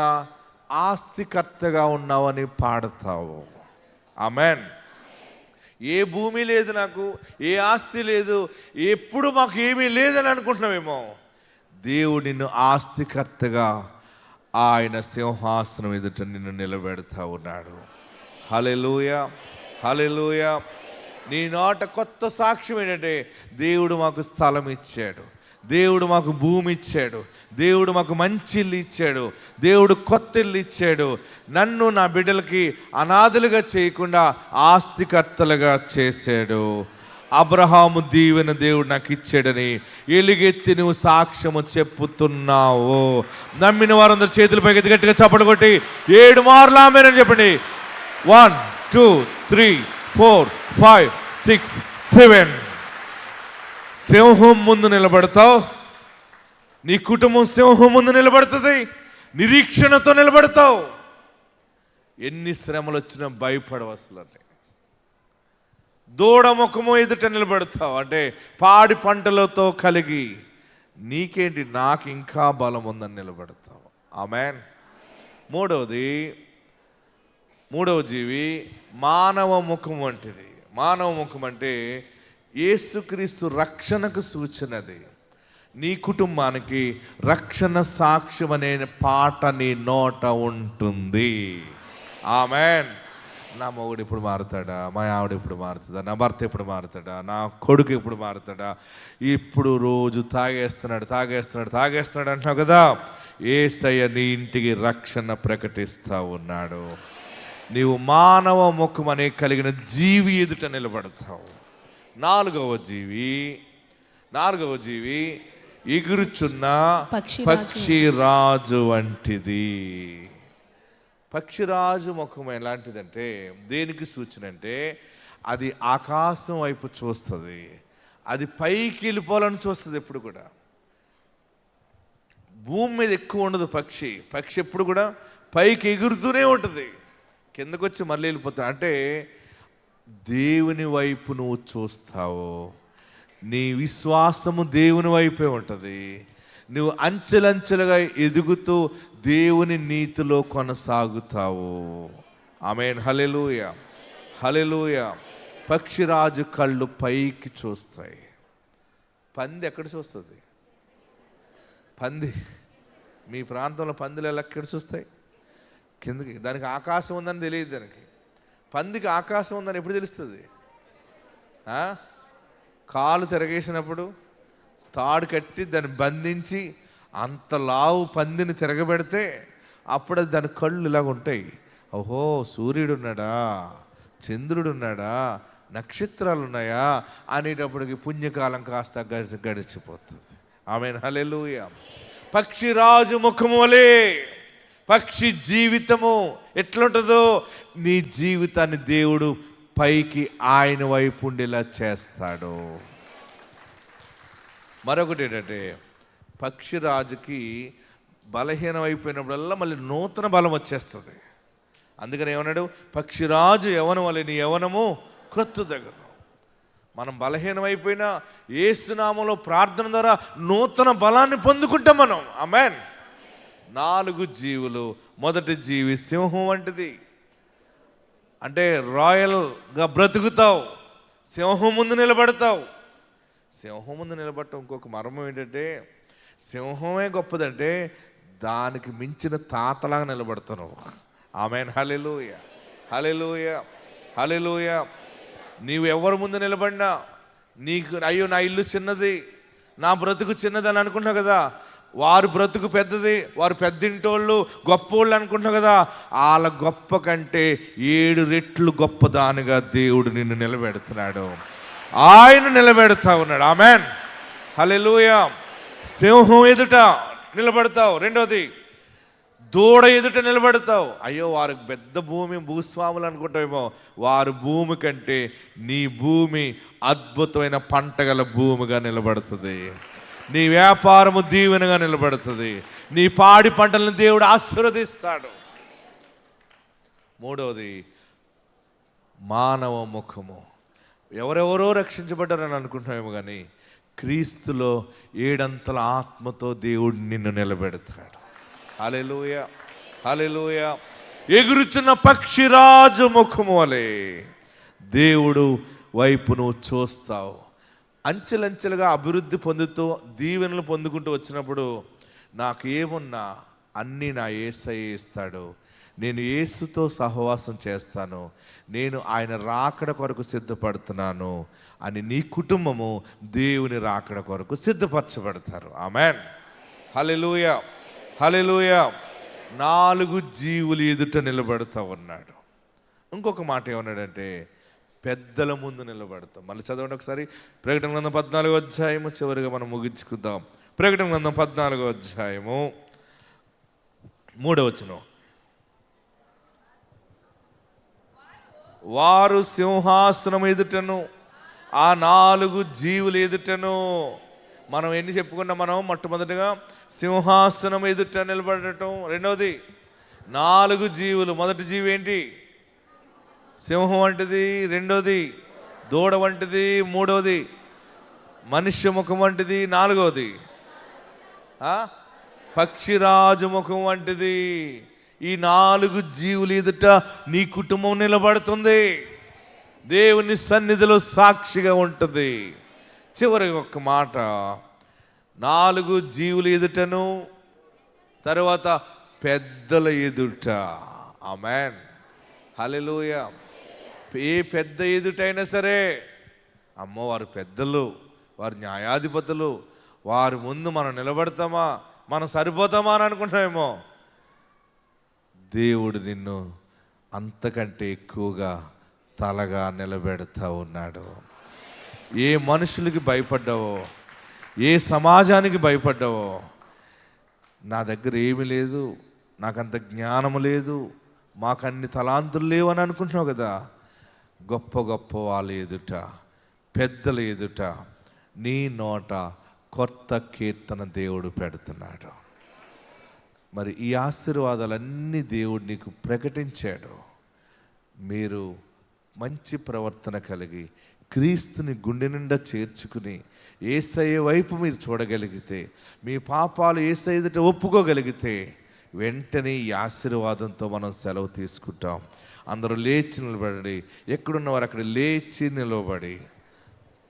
ఆస్తికర్తగా ఉన్నావని పాడతావు. ఆమేన్. ఏ భూమి లేదు నాకు, ఏ ఆస్తి లేదు, ఎప్పుడు మాకు ఏమీ లేదని అనుకుంటున్నావేమో, దేవుడు నిన్ను ఆస్తికర్తగా ఆయన సింహాసనం ఎదుట నిన్ను నిలబెడతా ఉన్నాడు. హల్లెలూయా, హల్లెలూయా. నీ నోట కొత్త సాక్ష్యం ఏంటంటే, దేవుడు మాకు స్థలం ఇచ్చాడు, దేవుడు మాకు భూమి ఇచ్చాడు, దేవుడు మాకు మంచి ఇల్లు ఇచ్చాడు, దేవుడు కొత్త ఇల్లు ఇచ్చాడు, నన్ను నా బిడ్డలకి అనాథలుగా చేయకుండా ఆస్తికర్తలుగా చేశాడు. అబ్రహాము దీవెన దేవుడు నాకు ఇచ్చాడని ఎలుగెత్తి నువ్వు సాక్ష్యము చెప్పుతున్నావు. నమ్మిన వారందరూ చేతుల పైకి గట్టిగా చప్పట్లు కొట్టి 7 మార్లు ఆమేన్ చెప్పండి. 1 2 3 4 5 6 7. సింహం ముందు నిలబడతావు, నీ కుటుంబం సింహం ముందు నిలబడుతుంది, నిరీక్షణతో నిలబడతావు. ఎన్ని శ్రమలు వచ్చినా భయపడవు అసలు. అంటే దూడ ముఖము ఎదుట నిలబడతావు, అంటే పాడి పంటలతో కలిగి నీకేంటి, నాకు ఇంకా బలం ఉందని నిలబడతావు. ఆమేన్. మూడవ జీవి మానవ ముఖం వంటిది. మానవ ముఖం అంటే యేసుక్రీస్తు రక్షణకు సూచనది. నీ కుటుంబానికి రక్షణ సాక్ష్యం అనే పాట నీ నోట ఉంటుంది. ఆమేన్. నా మొగుడు ఇప్పుడు మారుతాడా, మా ఆవిడ ఇప్పుడు మారుతుందా, నా భర్త ఎప్పుడు మారుతాడా, నా కొడుకు ఎప్పుడు మారుతాడా, ఇప్పుడు రోజు తాగేస్తున్నాడు అంటున్నావు కదా. యేసయ్య నీ ఇంటికి రక్షణ ప్రకటిస్తూ ఉన్నాడు. నీవు మానవ ముఖం అనే కలిగిన జీవి ఎదుట నిలబడతావు. నాలుగవ జీవి ఎగురుచున్న పక్షిరాజు వంటిది. పక్షిరాజు ముఖం ఎలాంటిదంటే, దేనికి సూచన అంటే, అది ఆకాశం వైపు చూస్తుంది, అది పైకి వెళ్ళిపోవాలని చూస్తుంది. ఎప్పుడు కూడా భూమి మీద ఎక్కువ ఉండదు పక్షి ఎప్పుడు కూడా పైకి ఎగురుతూనే ఉంటుంది, కిందకు వచ్చి మళ్ళీ వెళ్ళిపోతాడు. అంటే దేవుని వైపు నువ్వు చూస్తావు, నీ విశ్వాసము దేవుని వైపే ఉంటుంది, నువ్వు అంచెలంచెలుగా ఎదుగుతూ దేవుని నీతిలో కొనసాగుతావు. ఆమేన్. హల్లెలూయా, హల్లెలూయా. పక్షిరాజు కళ్ళు పైకి చూస్తాయి. పంది ఎక్కడ చూస్తుంది? పంది మీ ప్రాంతంలో పందులు ఎలా ఎక్కడ చూస్తాయి? కిందకి. దానికి ఆకాశం ఉందని తెలియదు. దానికి పందికి ఆకాశం ఉందని ఎప్పుడు తెలుస్తుంది? కాలు తిరగేసినప్పుడు తాడు కట్టి దాన్ని బంధించి అంత లావు పందిని తిరగబెడితే అప్పుడు అది దాని కళ్ళు ఇలాగ ఉంటాయి. ఓహో, సూర్యుడు ఉన్నాడా, చంద్రుడు ఉన్నాడా, నక్షత్రాలు ఉన్నాయా అనేటప్పటికి పుణ్యకాలం కాస్త గడిచిపోతుంది. ఆమేన్, హల్లెలూయా. పక్షిరాజు ముఖము వలె పక్షి జీవితము ఎట్లుంటుందో నీ జీవితాన్ని దేవుడు పైకి ఆయన వైపు ఉండేలా చేస్తాడు. మరొకటి ఏంటంటే, పక్షిరాజుకి బలహీనం అయిపోయినప్పుడల్లా మళ్ళీ నూతన బలం వచ్చేస్తుంది. అందుకని ఏమన్నాడు? పక్షిరాజు యవనం వలె నీ యవనము క్రొత్త దగ్గర. మనం బలహీనం అయిపోయినా యేసునామములో ప్రార్థన ద్వారా నూతన బలాన్ని పొందుకుంటాం మనం. ఆమేన్. 4 జీవులు. మొదటి జీవి సింహం వంటిది. అంటే రాయల్గా బ్రతుకుతావు, సింహం ముందు నిలబడతావు. సింహం ముందు నిలబడటం ఇంకొక మర్మం ఏంటంటే, సింహమే గొప్పదంటే దానికి మించిన తాతలాగా నిలబడతావు. ఆమేన్, హల్లెలూయా, హల్లెలూయా, హల్లెలూయా. నీవు ఎవరి ముందు నిలబడినా నీకు అయ్యో నా ఇల్లు చిన్నది, నా బ్రతుకు చిన్నది అని అనుకుంటున్నావు కదా. వారు బ్రతుకు పెద్దది, వారు పెద్దింటోళ్ళు గొప్పోళ్ళు అనుకుంటున్నావు కదా. వాళ్ళ గొప్ప కంటే 7 రెట్లు గొప్పదానిగా దేవుడు నిన్ను నిలబెడుతున్నాడు. ఆయన నిలబెడతా ఉన్నాడు. ఆమేన్, హల్లెలూయా. సింహం ఎదుట నిలబడతావు. రెండోది, దూడ ఎదుట నిలబడతావు. అయ్యో వారు పెద్ద భూస్వాములు అనుకుంటావేమో. వారు భూమి కంటే నీ భూమి అద్భుతమైన పంటగల భూమిగా నిలబడుతుంది. నీ వ్యాపారము దీవెనగా నిలబడుతుంది. నీ పాడి పంటలను దేవుడు ఆశీర్వదిస్తాడు. మూడవది, మానవ ముఖము. ఎవరెవరో రక్షించబడ్డారని అనుకుంటున్నామేమో కానీ క్రీస్తులో 7 అంతల ఆత్మతో దేవుడు నిన్ను నిలబెడతాడు. హల్లెలూయా, హల్లెలూయా. ఎగురుచున్న పక్షిరాజు ముఖము వలె దేవుడు వైపు నువ్వు చూస్తావు. అంచెలంచెలుగా అభివృద్ధి పొందుతూ దీవెనలు పొందుకుంటూ వచ్చినప్పుడు నాకు ఏమున్నా అన్నీ నా యేసయ్య ఇస్తాడు. నేను యేసుతో సహవాసం చేస్తాను, నేను ఆయన రాకడ కొరకు సిద్ధపడుతున్నాను అని నీ కుటుంబము దేవుని రాకడ కొరకు సిద్ధపరచబడతారు. ఆమేన్, హల్లెలూయా, హల్లెలూయా. 4 జీవులు ఎదుట నిలబడతా ఉన్నాడు. ఇంకొక మాట ఏమన్నాడంటే, పెద్దల ముందు నిలబడతాం. మళ్ళీ చదవండి ఒకసారి. ప్రకటన గ్రంథం 14వ అధ్యాయము చివరిగా మనం ముగించుకుందాం. ప్రకటన గ్రంథం 14వ అధ్యాయము 3వ వచనం. వారు సింహాసనం ఎదుటను ఆ 4 జీవులు ఎదుటను. మనం ఎన్ని చెప్పుకున్నాం? మనం మొట్టమొదటిగా సింహాసనం ఎదుట నిలబడటం. రెండవది 4 జీవులు. మొదటి జీవి ఏంటి? సింహం వంటిది. రెండోది దూడ వంటిది. మూడవది మనుష్య ముఖం వంటిది. 4వది పక్షిరాజు ముఖం వంటిది. ఈ 4 జీవులు ఎదుట నీ కుటుంబం నిలబడుతుంది, దేవుని సన్నిధిలో సాక్షిగా ఉంటుంది. చివరి ఒక్క మాట, 4 జీవులు ఎదుటను, తర్వాత పెద్దల ఎదుట. ఆమేన్, హల్లెలూయా. ఏ పెద్ద ఎదుటైనా సరే, అమ్మో వారు పెద్దలు, వారు న్యాయాధిపతులు, వారి ముందు మనం నిలబడతామా, మనం సరిపోతామా అని అనుకుంటామేమో. దేవుడు నిన్ను అంతకంటే ఎక్కువగా తలగా నిలబెడతా ఉన్నాడు. ఏ మనుషులకి భయపడ్డావో, ఏ సమాజానికి భయపడ్డావో, నా దగ్గర ఏమీ లేదు, నాకంత జ్ఞానము లేదు, మాకు అన్ని తలాంతులు లేవు అని అనుకుంటున్నావు కదా. గొప్ప గొప్ప వాళ్ళ ఎదుట, పెద్దల ఎదుట నీ నోట కొత్త కీర్తన దేవుడు పెడుతున్నాడు. మరి ఈ ఆశీర్వాదాలన్నీ దేవుడు నీకు ప్రకటించాడు. మీరు మంచి ప్రవర్తన కలిగి క్రీస్తుని గుండె నిండా చేర్చుకుని యేసయ్య వైపు మీరు చూడగలిగితే, మీ పాపాలు యేసయ్య ఎదుట ఒప్పుకోగలిగితే, వెంటనే ఈ ఆశీర్వాదంతో మనం సెలవు తీసుకుంటాం. అందరూ లేచి నిలబడి, ఎక్కడున్నవారు అక్కడ లేచి నిలబడి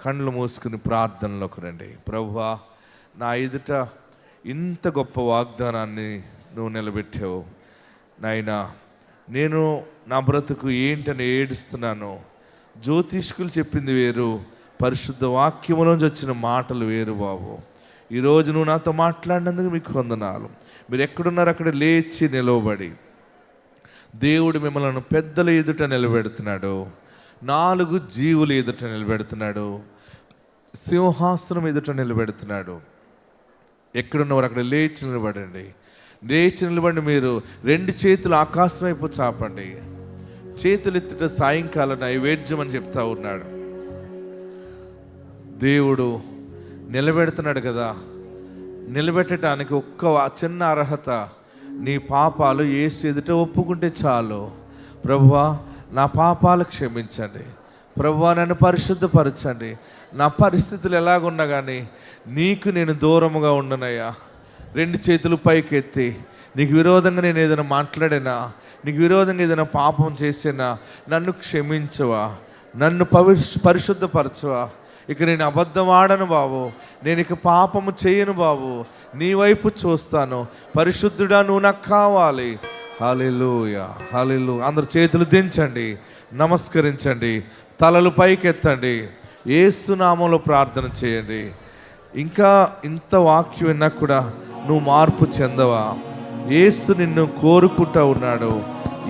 కళ్ళు మూసుకుని ప్రార్థనలోకి రండి. ప్రభువా, నా ఎదుట ఇంత గొప్ప వాగ్దానాన్ని నువ్వు నిలబెట్టావు నాయనా. నేను నా బ్రతుకు ఏంటని ఏడుస్తున్నాను. జ్యోతిష్కులు చెప్పింది వేరు, పరిశుద్ధ వాక్యములోంచి వచ్చిన మాటలు వేరు బాబు. ఈరోజు నువ్వు నాతో మాట్లాడినందుకు మీకు వందనాలు. మీరు ఎక్కడున్నారు అక్కడ లేచి నిలవబడి దేవుడు మిమ్మల్ని పెద్దల ఎదుట నిలబెడుతున్నాడు, 4 జీవులు ఎదుట నిలబెడుతున్నాడు, సింహాసనం ఎదుట నిలబెడుతున్నాడు. ఎక్కడున్నవారు అక్కడ లేచి నిలబడండి. లేచి నిలబడి మీరు 2 చేతులు ఆకాశం వైపు చాపండి. చేతులు ఎత్తుట సాయంకాలం నైవేద్యం అని చెప్తా ఉన్నాడు. దేవుడు నిలబెడుతున్నాడు కదా. నిలబెట్టడానికి ఒక్క చిన్న అర్హత, నీ పాపాలు యేసు ఎదుట ఒప్పుకుంటే చాలు. ప్రభువా, నా పాపాలు క్షమించండి. ప్రభువా, నన్ను పరిశుద్ధపరచండి. నా పరిస్థితులు ఎలాగున్నా కానీ నీకు నేను దూరముగా ఉండనయ్యా. 2 చేతులు పైకెత్తి, నీకు విరోధంగా నేను ఏదైనా మాట్లాడినా, నీకు విరోధంగా ఏదైనా పాపం చేసినా నన్ను క్షమించవా, నన్ను పరిశుద్ధపరచవా. ఇక నేను అబద్ధం ఆడను బాబు, నేను ఇక పాపము చేయను బాబు, నీ వైపు చూస్తాను. పరిశుద్ధుడా, నువ్వు నాకు కావాలి. హల్లెలూయా, హల్లెలూయా. అందరు చేతులు దించండి, నమస్కరించండి, తలలు పైకెత్తండి, యేసు నామములో ప్రార్థన చేయండి. ఇంకా ఇంత వాక్యం విన్నా కూడా నువ్వు మార్పు చెందవా? యేసు నిన్ను కోరుకుంటూ ఉన్నాడు,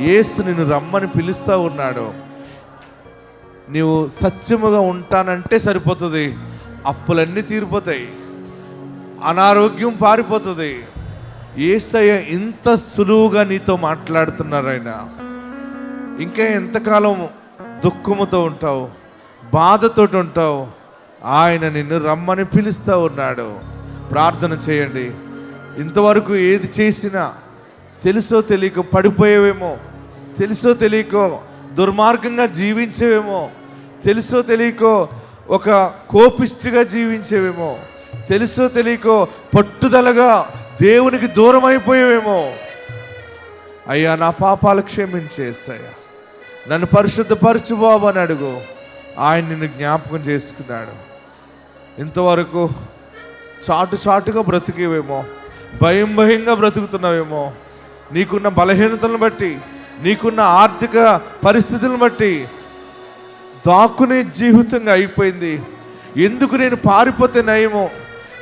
యేసు నిన్ను రమ్మని పిలుస్తూ ఉన్నాడు. నీవు సత్యముగా ఉంటానంటే సరిపోతుంది, అప్పులన్నీ తీరిపోతాయి, అనారోగ్యం పారిపోతుంది. యేసయ్య ఇంత సులువుగా నీతో మాట్లాడుతున్నారు. ఆయన ఇంకా ఎంతకాలం దుఃఖముతో ఉంటావు, బాధతో ఉంటావు? ఆయన నిన్ను రమ్మని పిలుస్తూ ఉన్నాడు. ప్రార్థన చేయండి. ఇంతవరకు ఏది చేసినా తెలుసో తెలియక పడిపోయేవేమో, తెలుసో తెలియకో దుర్మార్గంగా జీవించేవేమో, తెలుసో తెలియకో ఒక కోపిష్టిగా జీవించేవేమో, తెలుసో తెలియకో పట్టుదలగా దేవునికి దూరం అయిపోయేవేమో. అయ్యా, నా పాపాలు క్షమించేస్తాయా, నన్ను పరిశుద్ధపరచు బాబు అని అడుగు. ఆయన నిన్ను జ్ఞాపకం చేసుకున్నాడు. ఇంతవరకు చాటుగా బ్రతికేవేమో, భయంగా బ్రతుకుతున్నావేమో. నీకున్న బలహీనతలను బట్టి, నీకున్న ఆర్థిక పరిస్థితులను బట్టి దాక్కునే జీవితంగా అయిపోయింది. ఎందుకు నేను పారిపోతే నయమో,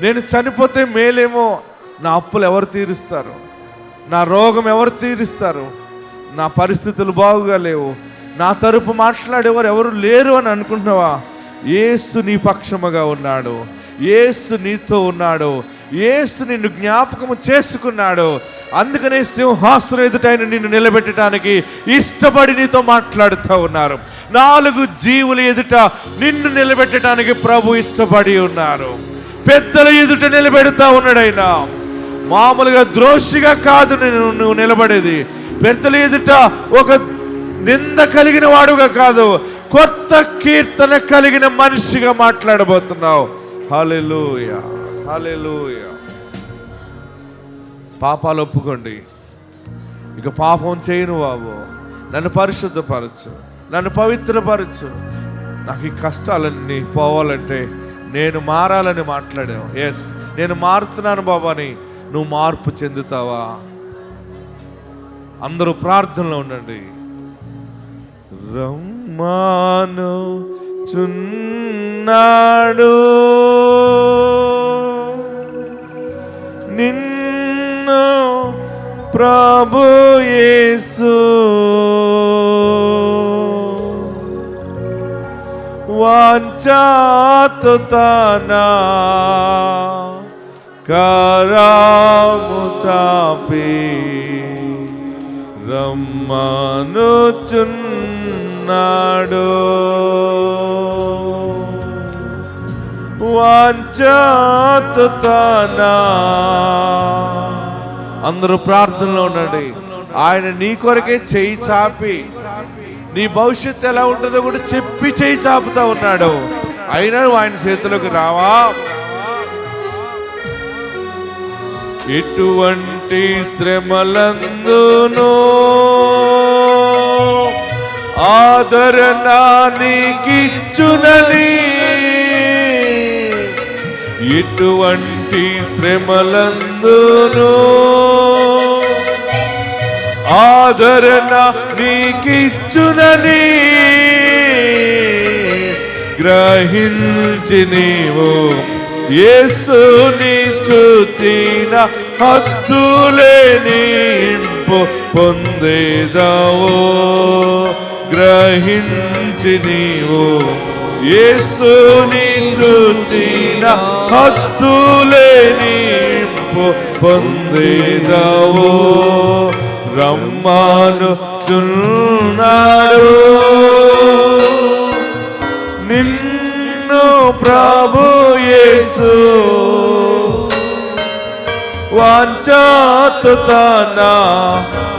నేను చనిపోతే మేలేమో, నా అప్పులు ఎవరు తీరుస్తారు, నా రోగం ఎవరు తీరుస్తారు, నా పరిస్థితులు బాగుగా లేవు, నా తరపు మాట్లాడేవారు ఎవరు లేరు అని అనుకుంటున్నావా? యేసు నీ పక్షముగా ఉన్నాడు, యేసు నీతో ఉన్నాడు, యేసు నిన్ను జ్ఞాపకము చేసుకున్నాడు. అందుకనే సింహాసనం ఎదుట ఆయన నిన్ను నిలబెట్టడానికి ఇష్టపడి నీతో మాట్లాడుతూ ఉన్నారు. 4 జీవుల ఎదుట నిన్ను నిలబెట్టడానికి ప్రభు ఇష్టపడి ఉన్నారు. పెద్దల ఎదుట నిలబెడతా ఉన్నాడు. ఆయన మామూలుగా ద్రోషిగా కాదు నువ్వు నిలబడేది. పెద్దల ఎదుట ఒక నింద కలిగిన వాడుగా కాదు, కొత్త కీర్తన కలిగిన మనిషిగా మాట్లాడబోతున్నావు. హల్లెలూయా, హల్లెలూయా. పాపాలు ఒప్పుకోండి. ఇక పాపం చేయను బాబు, నన్ను పరిశుద్ధపరచు, నన్ను పవిత్రపరచు. నాకు ఈ కష్టాలన్నీ పోవాలంటే నేను మారాలని మాట్లాడావు. ఎస్, నేను మారుతున్నాను బాబా అని నువ్వు మార్పు చెందుతావా? అందరూ ప్రార్థనలో ఉండండి. రమ్మాను చున్నాడు నిన్ను ప్రభు యేసు, వాంఛాతో తన కరము చాపి రమ్మనుచున్నాడు. వాంఛాతో తన, అందరూ ప్రార్థనలో ఉండండి. ఆయన నీ కొరకే చేయి చాపి నీ భవిష్యత్తు ఎలా ఉంటుందో కూడా చెప్పి చేయి చాపుతా ఉన్నాడు. అయినా ఆయన చేతిలోకి రావా? ఎటువంటి శ్రమలందును ఆదరణ నీకిచ్చునని ఎటువంటి శ్రమలందును ఆదరణ నీకిచ్చునని గ్రహించి నీవు యేసుని చూచిన హద్దులేని ఇంపు పొందేదావో. గ్రహించి నీవు యేసుని చూచిన హద్దులేని ఇంపు పొందేదావో. రమ్మాను చున్నాడు నిన్ను ప్రభు యేసు వాంఛాతు తన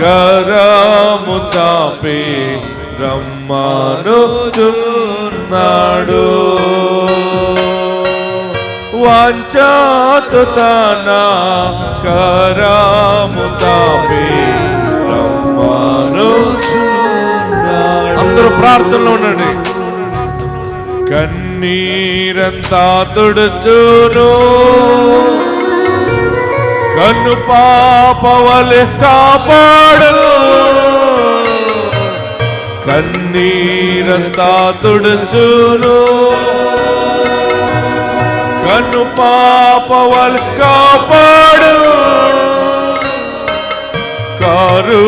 కరము చాపి రమ్మాను చున్నాడు. వాంఛాతు తన కరము చాపి రమ్మాను చున్నాడు. అందరూ ప్రార్థనలో ఉండండి. కన్నీరంతా తుడుచును కన్ను పాపవలె కాపాడును. కన్నీరంతా తుడుచును కన్ను పాపవలె కాపాడును. కారు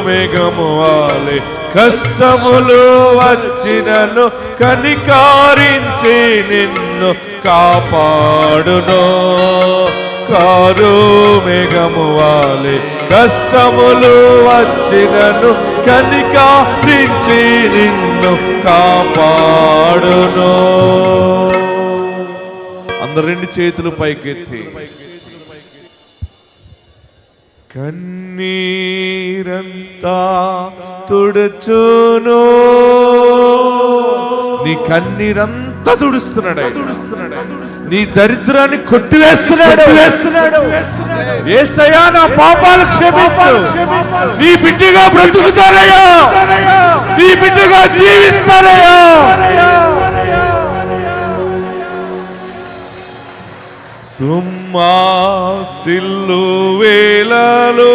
మేఘము వాలే కష్టములు వచ్చినను కనికారించి నిన్ను కాపాడును. కారు మేఘము వాలే కష్టములు వచ్చినను కనికారించి నిన్ను కాపాడును. అందరు రెండు చేతులు పైకెత్తి కన్నీరంతా తుడుచును. నీ కన్నీరంతా తుడుస్తున్నాడు. నీ దరిద్రాన్ని కొట్టివేస్తున్నాడు. యేసయ్యా నా పాపాలు క్షమించు. నీ బిడ్డగా బ్రతుకుతానయ్యా. నీ బిడ్డగా జీవిస్తానయ్యా. సుమ్మా సిల్లు వేలలో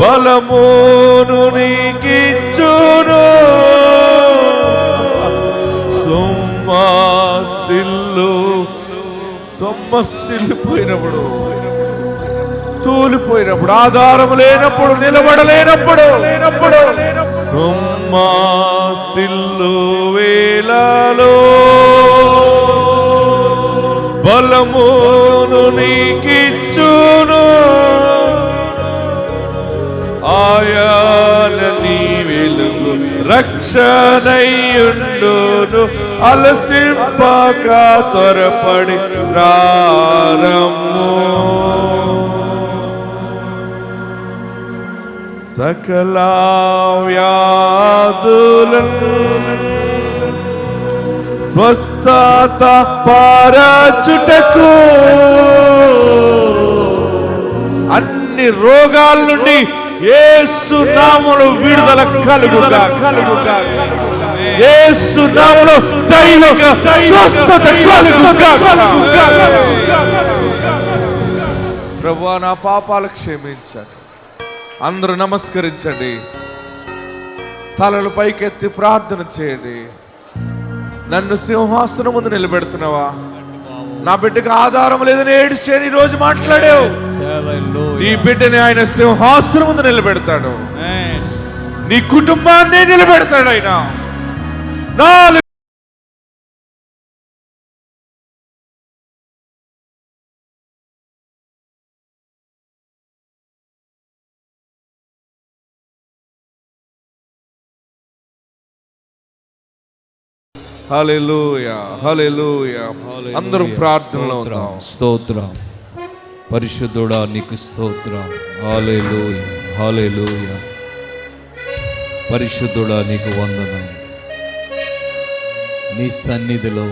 బలమును నీకిచ్చును. సొమ్మసిల్లిపోయినప్పుడు తూలిపోయినప్పుడు ఆధారం లేనప్పుడు నిలబడలేనప్పుడు సొమ్మసిల్లు వేలలో బలమును నీకిచ్చును. ఆయన నీ వెలుగు రక్షణయుండును. అలసింపక త్వరపడి రారమ్ము. సకల వ్యాధులను స్వస్థత పరచుటకు అన్ని రోగాల నుండి యేసు నామములో విడుదల కలుగుగా. యేసు నామములో దైవిక స్వస్థత కలుగుగా. ప్రభువా నా పాపాలు క్షమించండి. అందరూ నమస్కరించండి. తలలు పైకెత్తి ప్రార్థన చేయండి. నన్ను సింహాసనం ముందు నిలబెడుతున్నావా? నా బిడ్డకు ఆధారం లేదని ఏడ్చేని ఈ రోజు మాట్లాడావు. నీ బిడ్డని ఆయన సింహాసనం ముందు నిలబెడతాడు. నీ కుటుంబాన్ని నిలబెడతాడు ఆయన. హల్లెలూయా హల్లెలూయా. అందరూ ప్రార్థనలో ఉన్నాం. స్తోత్రం పరిశుద్ధుడా నీకు స్తోత్రం. హల్లెలూయా హల్లెలూయా. పరిశుద్ధుడా నీకు వందనం. నీ సన్నిధిలో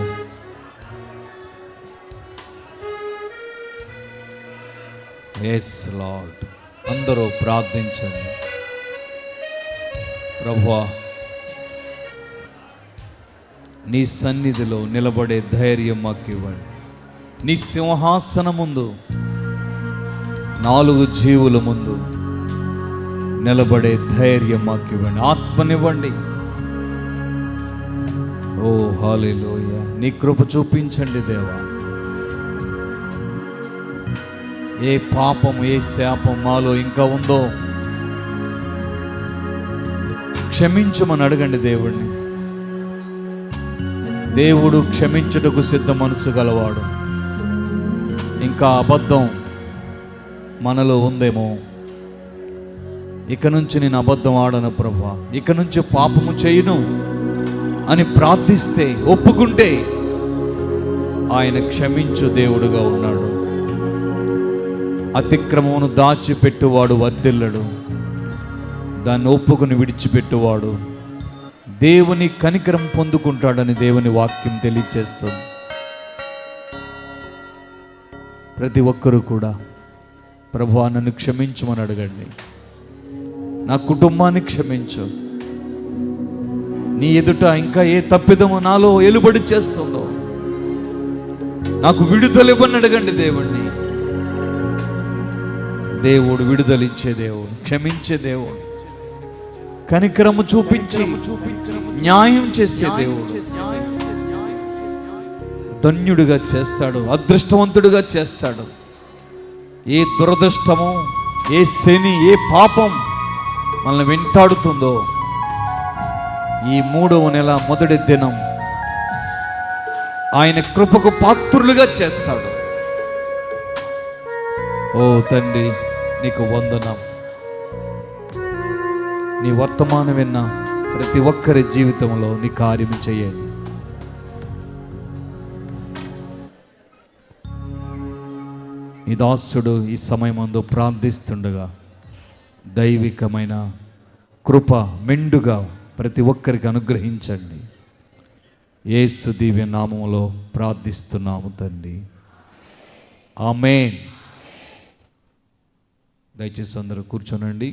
yes Lord. అందరూ ప్రార్థించండి. ప్రభువా నీ సన్నిధిలో నిలబడే ధైర్యం మాకు ఇవ్వండి. నీ సింహాసనం ముందు 4 జీవుల ముందు నిలబడే ధైర్యం మాకు ఇవ్వండి. ఆత్మనివ్వండి. ఓ హల్లెలూయా. నీ కృప చూపించండి దేవా. ఏ పాపం, ఏ శాపం మాలో ఇంకా ఉందో క్షమించమని అడగండి దేవుడిని. దేవుడు క్షమించుటకు సిద్ధ మనసు గలవాడు. ఇంకా అబద్ధం మనలో ఉందేమో, ఇక నుంచి నేను అబద్ధం ఆడను ప్రభువా, ఇక నుంచి పాపము చేయను అని ప్రార్థిస్తే, ఒప్పుకుంటే ఆయన క్షమించు దేవుడుగా ఉన్నాడు. అతిక్రమమును దాచిపెట్టువాడు వర్ధిల్లడు, దాన్ని ఒప్పుకుని విడిచిపెట్టువాడు దేవుని కనికరం పొందుకుంటాడని దేవుని వాక్యం తెలియచేస్తుంది. ప్రతి ఒక్కరూ కూడా ప్రభువా నన్ను క్షమించమని అడగండి. నా కుటుంబాన్ని క్షమించు. నీ ఎదుట ఇంకా ఏ తప్పిదము నాలో ఎలుబడి చేస్తుందో నాకు విడుదల ఇవ్వని అడగండి దేవుణ్ణి. దేవుడు విడుదలిచ్చే దేవుడు, క్షమించే దేవుడు, కనికరము చూపించి న్యాయం చేసే దేవుడు. ధన్యుడిగా చేస్తాడు, అదృష్టవంతుడిగా చేస్తాడు. ఏ దురదృష్టమో, ఏ శని, ఏ పాపం మనల్ని వెంటాడుతుందో ఈ 3వ నెల మొదటి దినం ఆయన కృపకు పాత్రులుగా చేస్తాడు. ఓ తండ్రి, నీకు వందనం. నీ వర్తమానం విన్న ప్రతి ఒక్కరి జీవితంలో నీ కార్యం చేయండి. ఈ దాసుడు ఈ సమయమందు ప్రార్థిస్తుండగా దైవికమైన కృప మెండుగా ప్రతి ఒక్కరికి అనుగ్రహించండి. యేసు దివ్య నామములో ప్రార్థిస్తున్నాము తండ్రి. ఆమేన్. దయచేసి అందరూ కూర్చోనండి.